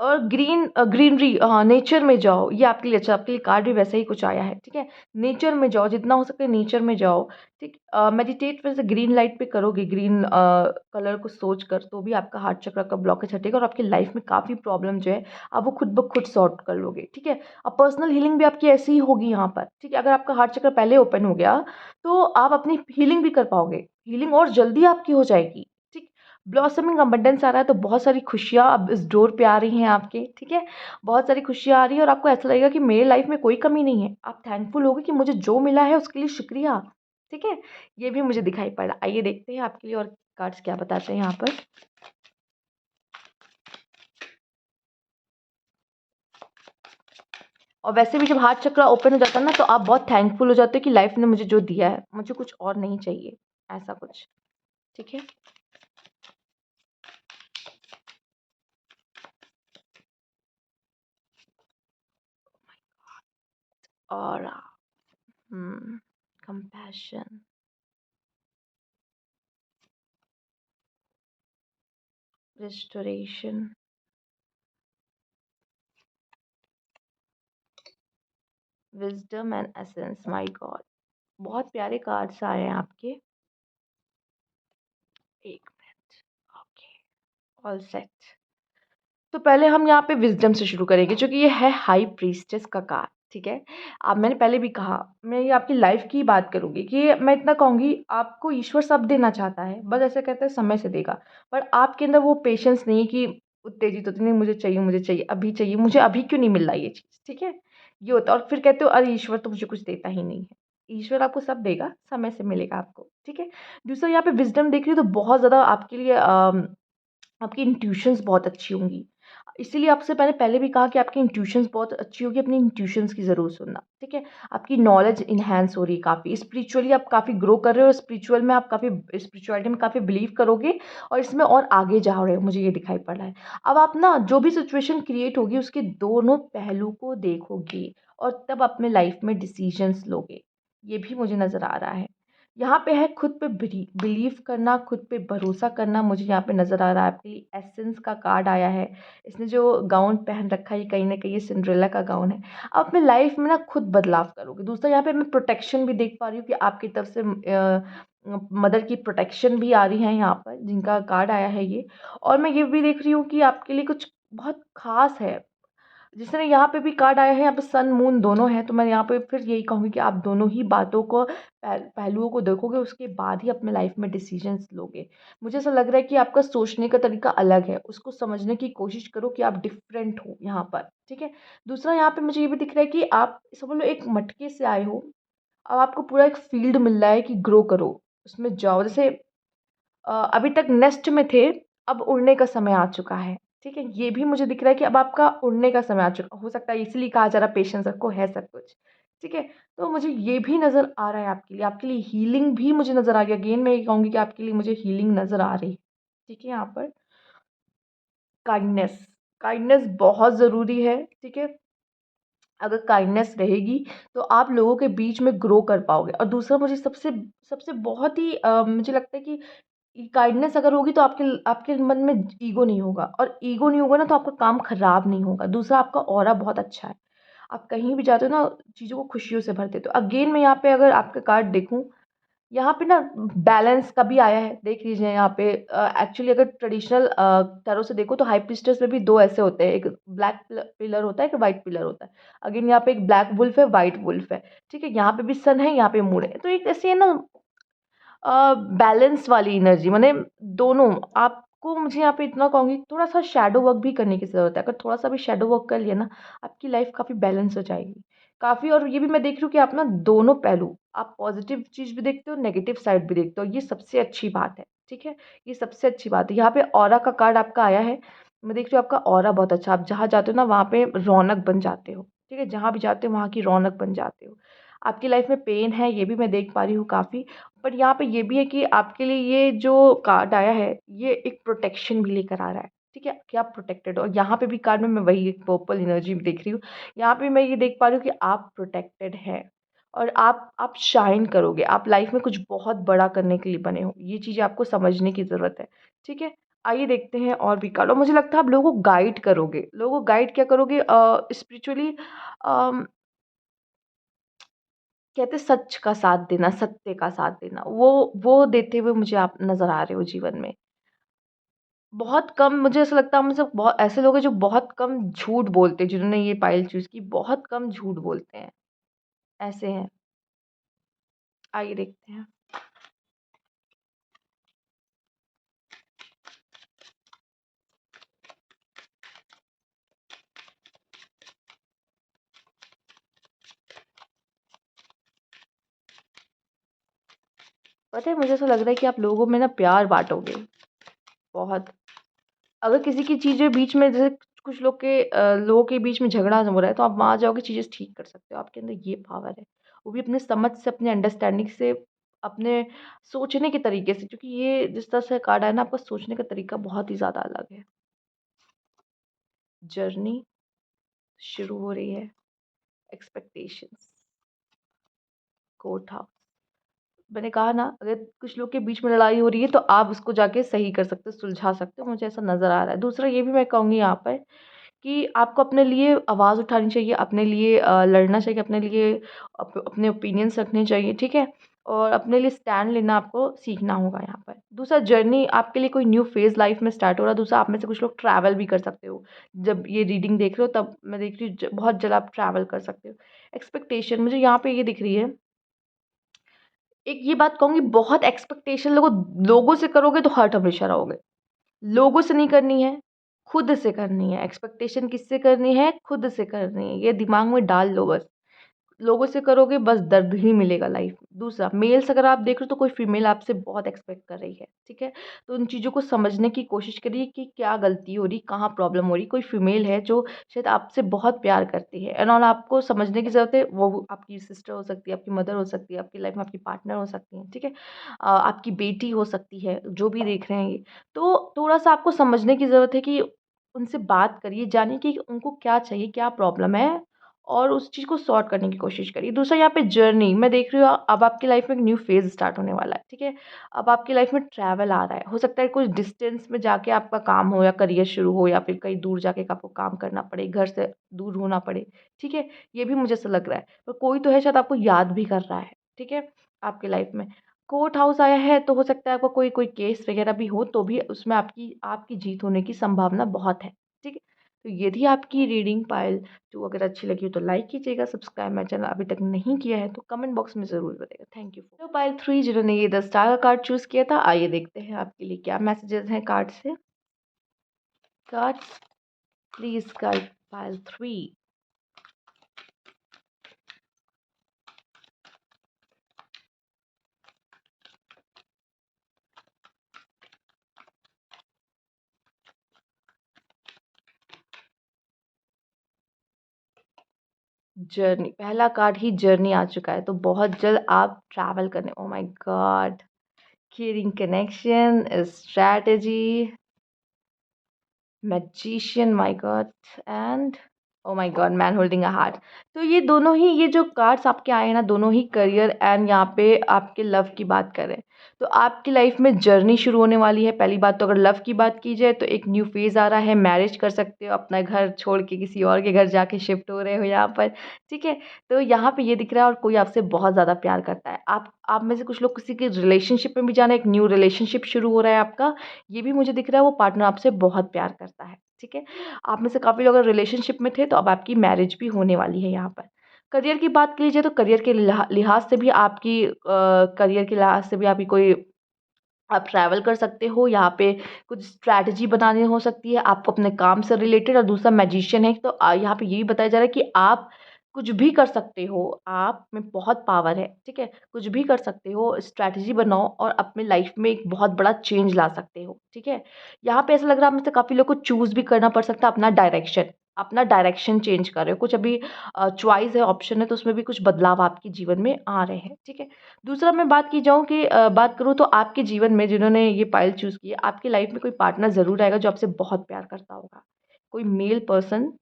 और ग्रीनरी, नेचर में जाओ, ये आपके लिए अच्छा, आपके लिए कार्ड भी वैसे ही कुछ आया है, ठीक है? नेचर में जाओ, जितना हो सके नेचर में जाओ, ठीक? मेडिटेट वैसे ग्रीन लाइट पे करोगे, ग्रीन कलर को सोच कर, तो भी आपका हार्ट चक्र का ब्लॉकेज हटेगा और आपकी लाइफ में काफ़ी प्रॉब्लम जो है, आप वो खुद ब खुद सॉर्ट कर लोगे, ठीक है? अब पर्सनल हीलिंग भी आपकी ऐसी ही होगी यहाँ पर, ठीक है? अगर आपका हार्ट चक्र पहले ओपन हो गया, तो आप अपनी हीलिंग भी कर पाओगे, हीलिंग और जल्दी आपकी हो जाएगी, ठीक? ब्लॉसमिंग अबंडेंस आ रहा है, तो बहुत सारी खुशियाँ अब इस डोर पे आ रही हैं आपके, ठीक है? बहुत सारी खुशियाँ आ रही हैं और आपको ऐसा लगेगा कि मेरे लाइफ में कोई कमी नहीं है। आप थैंकफुल होगे कि मुझे जो मिला है उसके लिए शुक्रिया, ठीक है? ये भी मुझे दिखाई पड़ा। आइए देखते हैं आपके लिए और कार्ड्स क्या बताते हैं यहाँ पर। और वैसे भी जब हार्ट चक्र ओपन हो जाता है ना, तो आप बहुत थैंकफुल हो जाते हो कि लाइफ ने मुझे जो दिया है, मुझे कुछ और नहीं चाहिए, ऐसा कुछ, ठीक है? और compassion, restoration, wisdom and essence, my God! बहुत प्यारे कार्ड्स आए हैं आपके। 1 मिनट, ओके, ऑल सेट। तो पहले हम यहाँ पे विज़डम से शुरू करेंगे, जो कि ये है हाई प्रीस्टेस का कार्ड, ठीक है? अब मैंने पहले भी कहा, मैं ये आपकी लाइफ़ की बात करूँगी कि मैं इतना कहूँगी, आपको ईश्वर सब देना चाहता है, बस ऐसे कहते हैं समय से देगा। पर आपके अंदर वो पेशेंस नहीं है कि उत्तेजित होते नहीं, मुझे चाहिए, मुझे अभी क्यों नहीं मिल रहा ये चीज़, ठीक है? ये होता है और फिर कहते हो अरे ईश्वर तो मुझे कुछ देता ही नहीं है। ईश्वर आपको सब देगा, समय से मिलेगा आपको, ठीक है? दूसरा यहाँ पे विज़डम देख रही हो तो बहुत ज़्यादा आपके लिए आपकी इंट्यूशंस बहुत अच्छी होंगी। इसीलिए आपसे मैंने पहले भी कहा कि आपकी इंट्यूशंस बहुत अच्छी होगी, अपनी इंट्यूशंस की ज़रूर सुनना, ठीक है? आपकी नॉलेज एनहांस हो रही है काफ़ी, स्पिरिचुअली आप काफ़ी ग्रो कर रहे हो, स्पिरिचुअल में आप काफ़ी स्पिरिचुअलिटी में काफ़ी बिलीव करोगे और इसमें और आगे जा रहे हो, मुझे ये दिखाई पड़ रहा है। अब आप ना जो भी सिचुएशन क्रिएट होगी उसके दोनों पहलू को देखोगे और तब अपने लाइफ में डिसीजंस लोगे, ये भी मुझे नज़र आ रहा है। यहाँ पे है खुद पे बिलीव करना, खुद पे भरोसा करना, मुझे यहाँ पे नज़र आ रहा है। आपकी एसेंस का कार्ड आया है। इसने जो गाउन पहन रखा है, ये कहीं न कहीं ये सिंड्रेला का गाउन है। आप अपने लाइफ में ना खुद बदलाव करोगे। दूसरा यहाँ पे मैं प्रोटेक्शन भी देख पा रही हूँ कि आपकी तरफ से मदर की प्रोटेक्शन भी आ रही है यहाँ पर, जिनका कार्ड आया है ये। और मैं ये भी देख रही हूँ कि आपके लिए कुछ बहुत ख़ास है। जिस तरह यहाँ पे भी कार्ड आया है, यहाँ पे सन मून दोनों हैं, तो मैं यहाँ पे फिर यही कहूँगी कि आप दोनों ही बातों को पहलुओं को देखोगे, उसके बाद ही अपने लाइफ में डिसीजंस लोगे। मुझे ऐसा लग रहा है कि आपका सोचने का तरीका अलग है, उसको समझने की कोशिश करो कि आप डिफरेंट हो यहाँ पर, ठीक है? दूसरा यहाँ पे मुझे ये भी दिख रहा है कि आप समझ लो एक मटके से आए हो, अब आपको पूरा एक फील्ड मिल रहा है कि ग्रो करो, उसमें जाओ। जैसे अभी तक नेस्ट में थे, अब उड़ने का समय आ चुका है, ठीक है? ये भी मुझे दिख रहा है कि अब आपका उड़ने का समय आ चुका, हो सकता है इसलिए कहा जा रहा है पेशेंस रखो, है सब कुछ, ठीक है? तो मुझे ये भी नज़र आ रहा है आपके लिए हीलिंग भी मुझे नज़र आ रही है। अगेन मैं ये कहूँगी कि आपके लिए मुझे हीलिंग नज़र आ रही है, ठीक है? यहाँ पर काइंडनेस, काइंडनेस बहुत ज़रूरी है, ठीक है? अगर काइंडनेस रहेगी तो आप लोगों के बीच में ग्रो कर पाओगे। और दूसरा मुझे सबसे सबसे बहुत ही मुझे लगता है कि काइंडनेस अगर होगी तो आपके आपके मन में ईगो नहीं होगा, और ईगो नहीं होगा ना तो आपका काम खराब नहीं होगा। दूसरा, आपका ऑरा बहुत अच्छा है, आप कहीं भी जाते हो ना चीज़ों को खुशियों से भर देते हो। अगेन मैं यहाँ पे अगर आपका कार्ड देखूँ, यहाँ पे ना बैलेंस का भी आया है, देख लीजिए यहाँ पे। एक्चुअली अगर ट्रेडिशनल तरह से देखो तो हाई प्रीस्टेस में भी दो ऐसे होते हैं, एक ब्लैक पिलर होता है, एक वाइट पिलर होता है। अगेन यहाँ पे एक ब्लैक वुल्फ है, वाइट वुल्फ है, ठीक है? यहाँ पे भी सन है, यहाँ पे मून है, तो एक ऐसे है ना बैलेंस वाली एनर्जी, माने दोनों। आपको, मुझे यहाँ पे इतना कहूँगी, थोड़ा-सा शैडो वर्क भी करने की ज़रूरत है। अगर थोड़ा-सा भी शैडो वर्क कर लिया ना, आपकी लाइफ़ काफ़ी बैलेंस हो जाएगी। काफ़ी, और ये भी मैं देख रही हूँ कि आप ना दोनों पहलू, आप पॉज़िटिव चीज़ भी देखते हो, नेगेटिव साइड भी देखते हो। ये सबसे अच्छी बात है, ठीक है? ये सबसे अच्छी बात है। यहाँ पे ऑरा का कार्ड आपका आया है। मैं देख रही हूँ आपका ऑरा बहुत अच्छा, आप जहाँ जाते हो ना वहाँ पे रौनक बन जाते हो, ठीक है? जहाँ भी जाते हो वहाँ की रौनक बन जाते हो। आपकी लाइफ़ में पेन है, ये भी मैं देख पा रही हूँ काफ़ी, बट यहाँ पे ये भी है कि आपके लिए ये जो कार्ड आया है, ये एक प्रोटेक्शन भी लेकर आ रहा है, ठीक है? कि आप प्रोटेक्टेड हो, और यहाँ पे भी कार्ड में मैं वही एक पर्पल एनर्जी देख रही हूँ। यहाँ पे मैं ये देख पा रही हूँ कि आप प्रोटेक्टेड हैं और आप शाइन करोगे, आप लाइफ़ में कुछ बहुत बड़ा करने के लिए बने हो। ये चीज़ें आपको समझने की ज़रूरत है, ठीक है? आइए देखते हैं और भी कार्ड, और मुझे लगता है आप लोगों को गाइड करोगे। लोगों को गाइड क्या करोगे, स्पिरिचुअली, अम, कहते हैं सच का साथ देना, सत्य का साथ देना, वो देते हुए मुझे आप नज़र आ रहे हो जीवन में। बहुत कम, मुझे ऐसा लगता है हम में से बहुत ऐसे लोग हैं जो बहुत कम झूठ बोलते हैं, जिन्होंने ये पाइल चूज़ की, बहुत कम झूठ बोलते हैं, ऐसे हैं। आइए देखते हैं। पता है, मुझे ऐसा लग रहा है कि आप लोगों में ना प्यार बाँटोगे, बहुत। अगर किसी की चीज़ें बीच में, जैसे कुछ लोगों के बीच में झगड़ा हो रहा है, तो आप वहाँ जाओगे, चीज़ें ठीक कर सकते हो। आपके अंदर ये पावर है। वो भी अपने समझ से, अपने अंडरस्टैंडिंग से, अपने सोचने के तरीके से, क्योंकि ये जिस तरह से कार्ड है ना, आपका सोचने का तरीका बहुत ही ज़्यादा अलग है। जर्नी शुरू हो रही है, एक्सपेक्टेशंस, कोर्ट हाउस। मैंने कहा ना, अगर कुछ लोग के बीच में लड़ाई हो रही है, तो आप उसको जाके सही कर सकते हो, सुलझा सकते हो, मुझे ऐसा नज़र आ रहा है। दूसरा ये भी मैं कहूँगी यहाँ पर कि आपको अपने लिए आवाज़ उठानी चाहिए, अपने लिए लड़ना चाहिए, अपने लिए अपने ओपिनियंस रखने चाहिए, ठीक है? और अपने लिए स्टैंड लेना आपको सीखना होगा यहाँ पर। दूसरा, जर्नी आपके लिए कोई न्यू फ़ेज़ लाइफ़ में स्टार्ट हो रहा है। दूसरा, आप में से कुछ लोग ट्रैवल भी कर सकते हो। जब ये रीडिंग देख रहे हो, तब मैं देख रही हूँ बहुत जल्द आप ट्रैवल कर सकते हो। एक्सपेक्टेशन मुझे यहाँ पे ये दिख रही है। एक ये बात कहूँगी, बहुत एक्सपेक्टेशन लोगों से करोगे तो हर्ट हमेशा रहोगे। लोगों से नहीं करनी है, खुद से करनी है। एक्सपेक्टेशन किससे करनी है? खुद से करनी है। ये दिमाग में डाल लो बस। लोगों से करोगे बस दर्द ही मिलेगा लाइफ में। दूसरा, मेल्स अगर आप देख रहे हो, तो कोई फीमेल आपसे बहुत एक्सपेक्ट कर रही है, ठीक है? तो उन चीज़ों को समझने की कोशिश करिए कि क्या गलती हो रही, कहाँ प्रॉब्लम हो रही। कोई फीमेल है जो शायद आपसे बहुत प्यार करती है, एंड ऑल, आपको समझने की ज़रूरत है। वो आपकी सिस्टर हो सकती है, आपकी मदर हो सकती है, आपकी लाइफ में आपकी पार्टनर हो सकती हैं, ठीक है? आपकी बेटी हो सकती है, जो भी देख रहे हैं ये। तो थोड़ा-सा आपको समझने की ज़रूरत है कि उनसे बात करिए, जानिए कि उनको क्या चाहिए, क्या प्रॉब्लम है, और उस चीज़ को सॉर्ट करने की कोशिश करिए। दूसरा, यहाँ पे जर्नी मैं देख रही हूँ, अब आपकी लाइफ में एक न्यू फ़ेज़ स्टार्ट होने वाला है, ठीक है? अब आपकी लाइफ में ट्रैवल आ रहा है। हो सकता है कुछ डिस्टेंस में जाके आपका काम हो, या करियर शुरू हो, या फिर कहीं दूर जाके आपको काम करना पड़े, घर से दूर होना पड़े, ठीक है? ये भी मुझे ऐसा लग रहा है। पर कोई तो है शायद आपको याद भी कर रहा है, ठीक है? आपकी लाइफ में। कोर्ट हाउस आया है, तो हो सकता है आपका कोई कोई केस वग़ैरह भी हो, तो भी उसमें आपकी आपकी जीत होने की संभावना बहुत है, ठीक है? तो यदि आपकी रीडिंग पाइल 2 अगर अच्छी लगी हो, तो लाइक कीजिएगा, सब्सक्राइब मेरा चैनल अभी तक नहीं किया है तो कमेंट बॉक्स में ज़रूर बताइएगा। Thank you. तो पाइल 3 जिन्होंने ये 10 स्टार का कार्ड चूज़ किया था, आइए देखते हैं आपके लिए क्या मैसेजेस हैं कार्ड से। Cards, please guide pile 3। Journey, पहला कार्ड ही जर्नी आ चुका है, तो बहुत जल्द आप ट्रैवल करने, oh my God! Caring connection, strategy, magician, my God, and oh my God, man holding a heart. तो ये दोनों ही, ये जो कार्ड्स आपके आए हैं ना, दोनों ही करियर एंड यहाँ पे आपके लव की बात कर रहे हैं। तो आपकी लाइफ में जर्नी शुरू होने वाली है। पहली बात तो अगर लव की बात की जाए, तो एक न्यू फेज़ आ रहा है, मैरिज कर सकते हो, अपना घर छोड़ के किसी और के घर जाके शिफ्ट हो रहे हो यहाँ पर, ठीक है? तो यहाँ पे ये दिख रहा है, और कोई आपसे बहुत ज़्यादा प्यार करता है। आप में से कुछ लोग किसी के रिलेशनशिप में भी जाना, एक न्यू रिलेशनशिप शुरू हो रहा है आपका, ये भी मुझे दिख रहा है। वो पार्टनर आपसे बहुत प्यार करता है, ठीक है? आप में से काफ़ी लोग अगर रिलेशनशिप में थे, तो अब आपकी मैरिज भी होने वाली है यहाँ पर। करियर की बात की जाए, तो करियर के लिहाज़ से भी आपकी करियर के लिहाज़ से भी आपकी कोई, आप ट्रैवल कर सकते हो, यहाँ पे कुछ स्ट्रैटेजी बनानी हो सकती है आपको अपने काम से रिलेटेड। और दूसरा, मैजिशियन है, तो यहाँ पे ये भी बताया जा रहा है कि आप कुछ भी कर सकते हो, आप में बहुत पावर है, ठीक है? कुछ भी कर सकते हो, स्ट्रैटेजी बनाओ और अपने लाइफ में एक बहुत बड़ा चेंज ला सकते हो, ठीक है? यहाँ पे ऐसा लग रहा है आप में से काफ़ी लोग को चूज़ भी करना पड़ सकता है अपना डायरेक्शन, अपना डायरेक्शन चेंज कर रहे हो, कुछ अभी चॉइस है, ऑप्शन है, तो उसमें भी कुछ बदलाव आपके जीवन में आ रहे हैं, ठीक है। दूसरा मैं बात करूँ तो आपके जीवन में जिन्होंने ये पाइल चूज़ की है, आपकी लाइफ में कोई पार्टनर ज़रूर आएगा जो आपसे बहुत प्यार करता होगा। कोई मेल पर्सन,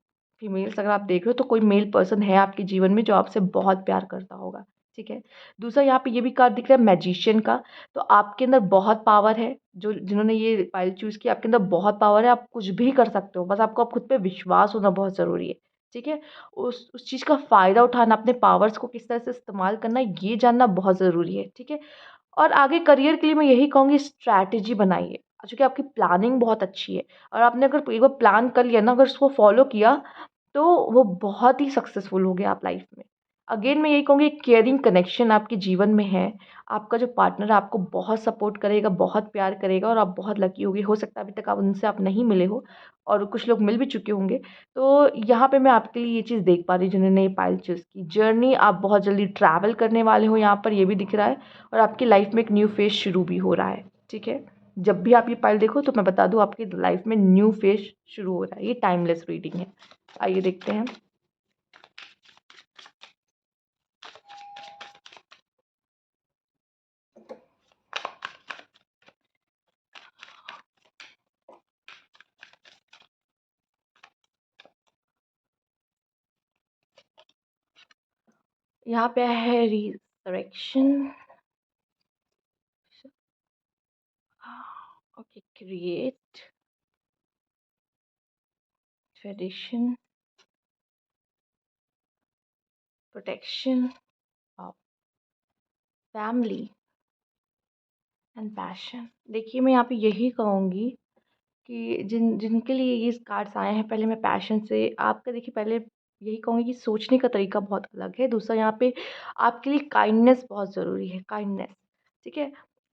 फीमेल्स अगर आप देख रहे हो तो कोई मेल पर्सन है आपके जीवन में जो आपसे बहुत प्यार करता होगा, ठीक है। दूसरा यहाँ पे ये भी कार्ड दिख रहा है मैजिशियन का, तो आपके अंदर बहुत पावर है, जो जिन्होंने ये फाइल चूज़ की आपके अंदर बहुत पावर है, आप कुछ भी कर सकते हो, बस आपको आप खुद पे विश्वास होना बहुत ज़रूरी है, ठीक है। उस चीज़ का फ़ायदा उठाना, अपने पावर्स को किस तरह से इस्तेमाल करना है, ये जानना बहुत ज़रूरी है, ठीक है। और आगे करियर के लिए मैं यही कहूँगी स्ट्रैटेजी बनाइए, चूँकि आपकी प्लानिंग बहुत अच्छी है और आपने अगर एक बार प्लान कर लिया ना, अगर उसको फ़ॉलो किया, तो वो बहुत ही सक्सेसफुल होगे आप लाइफ़ में। अगेन मैं यही कहूँगी एक केयरिंग कनेक्शन आपके जीवन में है, आपका जो पार्टनर है आपको बहुत सपोर्ट करेगा, बहुत प्यार करेगा और आप बहुत लकी होगे। हो सकता है अभी तक आप उनसे आप नहीं मिले हो और कुछ लोग मिल भी चुके होंगे। तो यहाँ पे मैं आपके लिए ये चीज़ देख पा रही हूँ जिन्होंने ये पाइल चूज़ की। जर्नी आप बहुत जल्दी ट्रैवल करने वाले हो यहाँ पर, ये भी दिख रहा है और आपकी लाइफ़ में एक न्यू फ़ेज़ शुरू भी हो रहा है, ठीक है? जब भी आप ये पाइल देखो तो मैं बता दूँ आपकी लाइफ़ में न्यू फ़ेज़ शुरू हो रहा है। ये टाइमलेस रीडिंग है। आइए देखते हैं। यहाँ पे है resurrection, okay, create, tradition, protection, family and passion. देखिए मैं यहाँ पे यही कहूँगी कि जिनके लिए ये कार्ड्स आए हैं, पहले मैं पैशन से आपका देखिए, पहले यही कहूँगी कि सोचने का तरीका बहुत अलग है। दूसरा यहाँ पे आपके लिए काइंडनेस बहुत ज़रूरी है, काइंडनेस, ठीक है।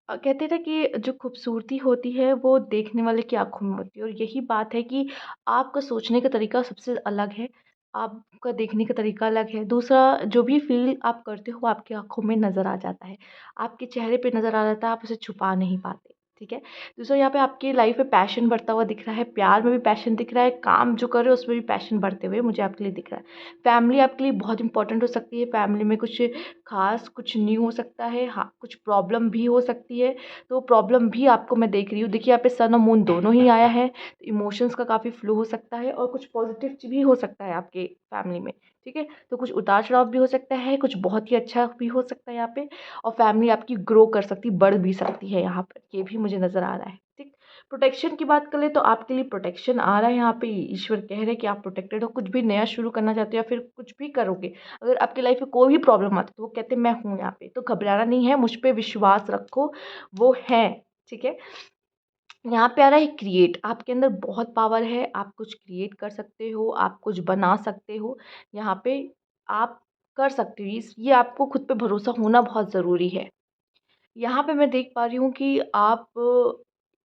कहते हैं ना कि जो खूबसूरती होती है वो देखने वाले की आँखों में होती है और यही बात है कि आपका सोचने का तरीका सबसे अलग है, आपका देखने का तरीका अलग है। दूसरा, जो भी फ़ील आप करते हो आपकी आँखों में नज़र आ जाता है, आपके चेहरे पे नज़र आ जाता है, आप उसे छुपा नहीं पाते, ठीक है। दूसरा, यहाँ पे आपकी लाइफ में पैशन बढ़ता हुआ दिख रहा है, प्यार में भी पैशन दिख रहा है, काम जो कर रहे हो उसमें भी पैशन बढ़ते हुए मुझे आपके लिए दिख रहा है। फैमिली आपके लिए बहुत इंपॉर्टेंट हो सकती है, फैमिली में कुछ खास, कुछ न्यू हो सकता है, हाँ, कुछ प्रॉब्लम भी हो सकती है, तो प्रॉब्लम भी आपको मैं देख रही हूँ। देखिए यहाँ पे सन और मून दोनों ही आया है, तो इमोशंस का काफ़ी फ्लो हो सकता है और कुछ पॉजिटिव भी हो सकता है आपके फैमिली में, ठीक है। तो कुछ उतार चढ़ाव भी हो सकता है, कुछ बहुत ही अच्छा भी हो सकता है यहाँ पे, और फैमिली आपकी ग्रो कर सकती, बढ़ भी सकती है यहाँ पर, ये भी मुझे नज़र आ रहा है, ठीक। प्रोटेक्शन की बात करें तो आपके लिए प्रोटेक्शन आ रहा है यहाँ पे, ईश्वर कह रहे हैं कि आप प्रोटेक्टेड हो, कुछ भी नया शुरू करना चाहते हो या फिर कुछ भी करोगे, अगर आपकी लाइफ में कोई भी प्रॉब्लम आती है तो वो कहते हैं मैं हूँ यहाँ पे, तो घबराना नहीं है, मुझ पे विश्वास रखो, वो है, ठीक है। यहाँ पे आ रहा है क्रिएट, आपके अंदर बहुत पावर है, आप कुछ क्रिएट कर सकते हो, आप कुछ बना सकते हो, यहाँ पे आप कर सकते हो, ये आपको खुद पे भरोसा होना बहुत ज़रूरी है। यहाँ पे मैं देख पा रही हूँ कि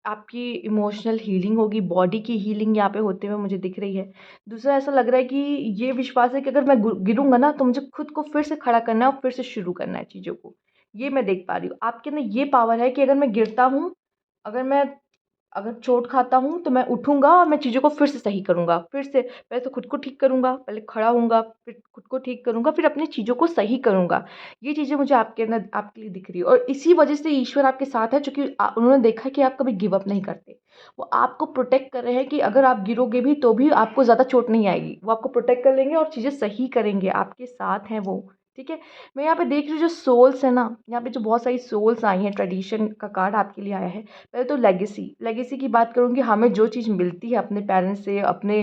आपकी इमोशनल हीलिंग होगी, बॉडी की हीलिंग यहाँ पे होते हुए मुझे दिख रही है। दूसरा, ऐसा लग रहा है कि ये विश्वास है कि अगर मैं गिरूँगा ना तो मुझे खुद को फिर से खड़ा करना है और फिर से शुरू करना है चीज़ों को। ये मैं देख पा रही हूँ। आपके अंदर ये पावर है कि अगर मैं गिरता हूँ, अगर मैं अगर चोट खाता हूँ तो मैं उठूँगा और मैं चीज़ों को फिर से सही करूँगा। फिर से पहले तो खुद को ठीक करूँगा, पहले खड़ा होऊँगा, फिर खुद को ठीक करूँगा, फिर अपनी चीज़ों को सही करूँगा। ये चीज़ें मुझे आपके अंदर आपके लिए दिख रही है और इसी वजह से ईश्वर आपके साथ है, चूँकि उन्होंने देखा है कि आप कभी गिव अप नहीं करते। वो आपको प्रोटेक्ट कर रहे हैं कि अगर आप गिरोगे भी तो भी आपको ज़्यादा चोट नहीं आएगी। वो आपको प्रोटेक्ट कर लेंगे और चीज़ें सही करेंगे, आपके साथ हैं वो, ठीक है। मैं यहाँ पे देख रही हूँ जो सोल्स है ना, यहाँ पे जो बहुत सारी सोल्स आई हैं, ट्रेडिशन का कार्ड आपके लिए आया है। पहले तो लेगेसी की बात करूँगी, हमें जो चीज़ मिलती है अपने पेरेंट्स से, अपने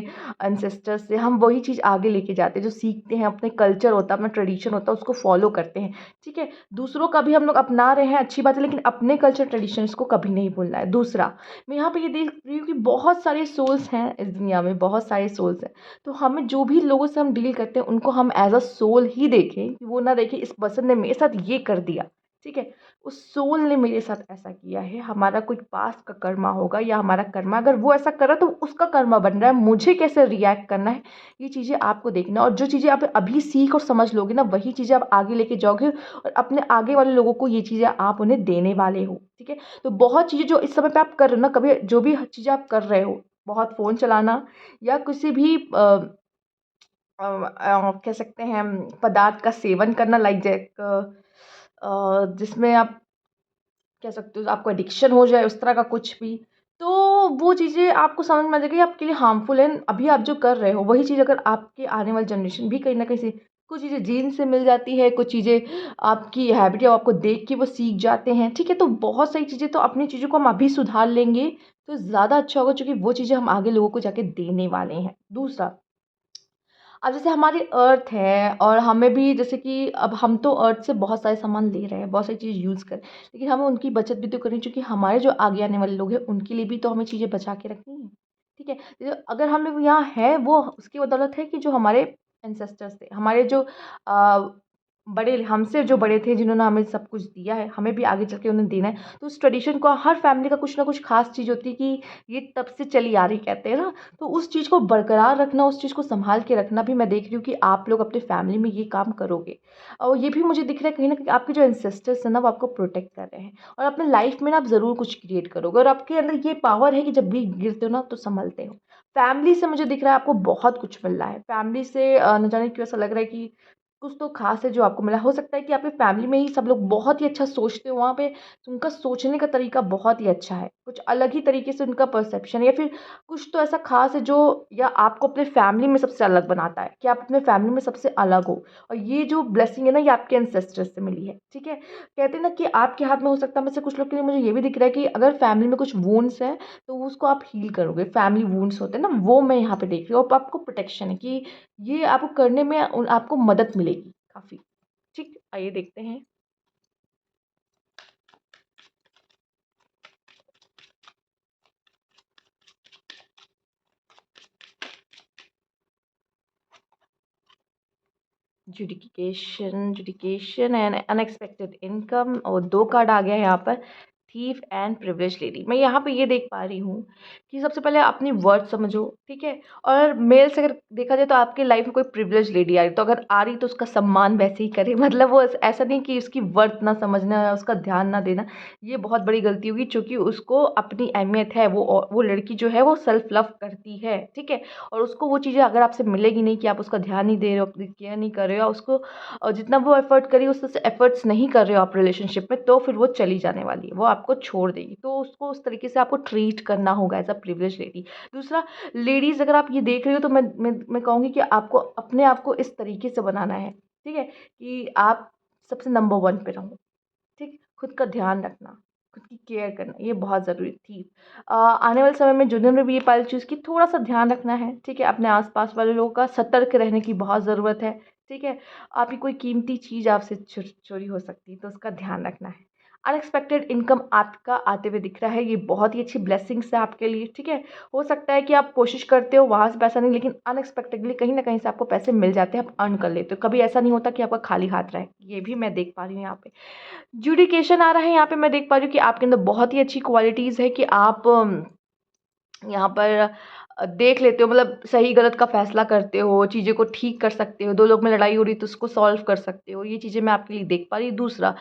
एंसेस्टर्स से, हम वही चीज़ आगे लेके जाते हैं, जो सीखते हैं, अपने कल्चर होता है, अपना ट्रेडिशन होता है, उसको फॉलो करते हैं, ठीक है। दूसरों का भी हम लोग अपना रहे हैं, अच्छी बात है, लेकिन अपने कल्चर ट्रेडिशंस को कभी नहीं भूलना है। दूसरा, मैं यहाँ पे ये देख रही हूँ कि बहुत सारे सोल्स हैं इस दुनिया में, बहुत सारे सोल्स हैं, तो हमें जो भी लोगों से हम डील करते हैं उनको हम एज अ सोल ही देखें, कि वो ना देखें इस पर्सन ने मेरे साथ ये कर दिया, ठीक है, उस सोल ने मेरे साथ ऐसा किया है, हमारा कोई पास्ट का कर्मा होगा या हमारा कर्मा, अगर वो ऐसा कर रहा है तो उसका कर्मा बन रहा है, मुझे कैसे रिएक्ट करना है, ये चीज़ें आपको देखना है। और जो चीज़ें आप अभी सीख और समझ लोगे ना, वही चीज़ें आप आगे लेके जाओगे और अपने आगे वाले लोगों को ये चीज़ें आप उन्हें देने वाले हो, ठीक है। तो बहुत चीज़ें जो इस समय पे आप कर रहे हो ना, कभी जो भी चीज़ें आप कर रहे हो, बहुत फ़ोन चलाना या किसी भी कह सकते हैं पदार्थ का सेवन करना, लाइक जिसमें आप कह सकते हो आपको एडिक्शन हो जाए उस तरह का कुछ भी, तो वो चीज़ें आपको समझ में आ जाएगी आपके लिए हार्मफुल है। अभी आप जो कर रहे हो वही चीज़ अगर आपके आने वाली जनरेशन भी कहीं न कहीं से कुछ चीज़ें जीन से मिल जाती है, कुछ चीज़ें आपकी हैबिट या आपको देख के वो सीख जाते हैं, ठीक है? तो बहुत सारी चीज़ें तो अपनी चीज़ों को हम अभी सुधार लेंगे तो ज़्यादा अच्छा होगा, क्योंकि वो चीज़ें हम आगे लोगों को जाके देने वाले हैं। दूसरा, अब जैसे हमारी अर्थ है और हमें भी जैसे कि अब हम तो अर्थ से बहुत सारे सामान ले रहे हैं, बहुत सारी चीज़ यूज़ कर, लेकिन हमें उनकी बचत भी तो करनी, क्योंकि हमारे जो आगे आने वाले लोग हैं उनके लिए भी तो हमें चीज़ें बचा के रखनी है, ठीक है? अगर हम लोग यहाँ हैं वो उसकी बदौलत है कि जो हमारे एंसेस्टर्स थे, हमारे जो बड़े हमसे जो बड़े थे जिन्होंने हमें सब कुछ दिया है, हमें भी आगे चल के उन्हें देना है। तो उस ट्रेडिशन को हर फैमिली का कुछ ना कुछ ख़ास चीज़ होती है कि ये तब से चली आ रही, कहते हैं ना, तो उस चीज़ को बरकरार रखना, उस चीज़ को सँभाल के रखना भी मैं देख रही हूँ कि आप लोग अपनी फ़ैमिली में ये काम करोगे। और ये भी मुझे दिख रहा है कहीं न कहीं आपके जो एंसेस्टर्स हैं ना, वो आपको प्रोटेक्ट कर रहे हैं और अपने लाइफ़ में ना आप ज़रूर कुछ क्रिएट करोगे और आपके अंदर ये पावर है कि जब भी गिरते हो ना तो सँभलते हो। फ़ैमिली से मुझे दिख रहा है आपको बहुत कुछ मिल रहा है। फ़ैमिली से न जाने क्यों ऐसा लग रहा है कि कुछ तो ख़ास है जो आपको मिला। हो सकता है कि आपकी फ़ैमिली में ही सब लोग बहुत ही अच्छा सोचते हो, वहाँ पे उनका सोचने का तरीका बहुत ही अच्छा है। कुछ अलग ही तरीके से उनका परसेप्शन है, या फिर कुछ तो ऐसा ख़ास है जो या आपको अपने फ़ैमिली में सबसे अलग बनाता है कि आप अपने फ़ैमिली में सबसे अलग हो। और ये जो ब्लेसिंग है ना, ये आपके एंसेस्टर्स से मिली है, ठीक है? कहते हैं ना कि आपके हाथ में हो सकता है, में से कुछ लोग के लिए मुझे ये भी दिख रहा है कि अगर फ़ैमिली में कुछ वुंड्स हैं, तो उसको आप हील करोगे। फ़ैमिली वुंड्स होते हैं ना, वो मैं यहाँ पे देख रही हूँ। और आपको प्रोटेक्शन है कि ये आपको करने में आपको मदद मिलेगी काफ़ी। ठीक, आइए देखते हैं। जुडिकेशन एंड अनएक्सपेक्टेड इनकम, और 2 कार्ड आ गया है यहाँ पर, थीफ एंड प्रिविलेज्ड लेडी। मैं यहाँ पे ये देख पा रही हूँ कि सबसे पहले अपनी वर्थ समझो, ठीक है? और मेल से अगर देखा जाए तो आपकी लाइफ में कोई प्रिविलेज्ड लेडी आ रही, तो अगर आ रही तो उसका सम्मान वैसे ही करें। मतलब वो ऐसा नहीं कि उसकी वर्थ ना समझना या उसका ध्यान ना देना, ये बहुत बड़ी गलती होगी, चूँकि उसको अपनी अहमियत है। वो लड़की जो है वो सेल्फ लव करती है, ठीक है? और उसको वो चीज़ें अगर आपसे मिलेगी नहीं कि आप उसका ध्यान नहीं दे रहे हो, अपनी केयर नहीं कर रहे हो, या उसको जितना वो एफ़र्ट करी उससे एफ़र्ट्स नहीं कर रहे हो आप रिलेशनशिप में, तो फिर वो चली जाने वाली है, वो आपको छोड़ देगी। तो उसको उस तरीके से आपको ट्रीट करना होगा एज़ अ प्रिविलेज्ड लेडी। दूसरा, लेडीज़ अगर आप ये देख रही हो तो मैं कहूँगी कि आपको अपने आप को इस तरीके से बनाना है, ठीक है? कि आप सबसे नंबर 1 पे रहो। ठीक, खुद का ध्यान रखना, खुद की केयर करना, ये बहुत ज़रूरी थी। आने वाले समय में जिन्होंने भी ये पायलट चूज़ की, थोड़ा-सा ध्यान रखना है, ठीक है? अपने आस-पास वाले लोगों का सतर्क रहने की बहुत ज़रूरत है, ठीक है? आपकी कोई कीमती चीज़ आपसे चोरी हो सकती है, तो उसका ध्यान रखना है। अनएक्सपेक्टेड इनकम आपका आते हुए दिख रहा है, ये बहुत ही अच्छी ब्लेसिंग्स है आपके लिए, ठीक है? हो सकता है कि आप कोशिश करते हो वहाँ से पैसा नहीं, लेकिन अनएक्सपेक्टेडली कहीं न कहीं से आपको पैसे मिल जाते हैं, आप अर्न कर लेते हो। कभी ऐसा नहीं होता कि आपका खाली हाथ रहे, ये भी मैं देख पा रही हूँ यहाँ पे। एजुकेशन आ रहा है यहाँ पे, मैं देख पा रही हूँ कि आपके अंदर बहुत ही अच्छी क्वालिटीज़ है कि आप यहाँ पर देख लेते हो, मतलब सही गलत का फ़ैसला करते हो, चीज़ें को ठीक कर सकते हो, 2 लोग में लड़ाई हो रही है तो उसको सॉल्व कर सकते हो, ये चीज़ें मैं आपके लिए देख पा रही हूँ। दूसरा,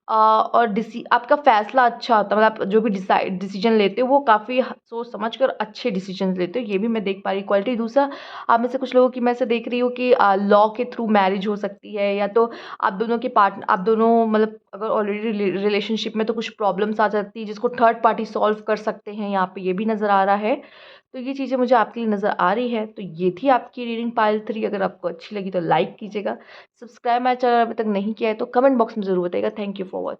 और आपका फ़ैसला अच्छा होता है, मतलब आप जो भी डिसीज़न लेते हो वो काफ़ी सोच समझ कर अच्छे डिसीज़न्स लेते हो, ये भी मैं देख पा रही हूँ क्वालिटी। दूसरा, आप में से कुछ लोगों की मैं ऐसे देख रही हूँ कि लॉ के थ्रू मैरिज हो सकती है, या तो आप दोनों मतलब अगर ऑलरेडी रिलेशनशिप में, तो कुछ प्रॉब्लम्स आ जाती है जिसको थर्ड पार्टी सॉल्व कर सकते हैं, यहाँ पे ये भी नज़र आ रहा है। तो ये चीज़ें मुझे आपके लिए नज़र आ रही है। तो ये थी आपकी रीडिंग पाइल 3। अगर आपको अच्छी लगी तो लाइक कीजिएगा। सब्सक्राइब मेरा चैनल अभी तक नहीं किया है तो कमेंट बॉक्स में ज़रूर बताइएगा। Thank you for watching.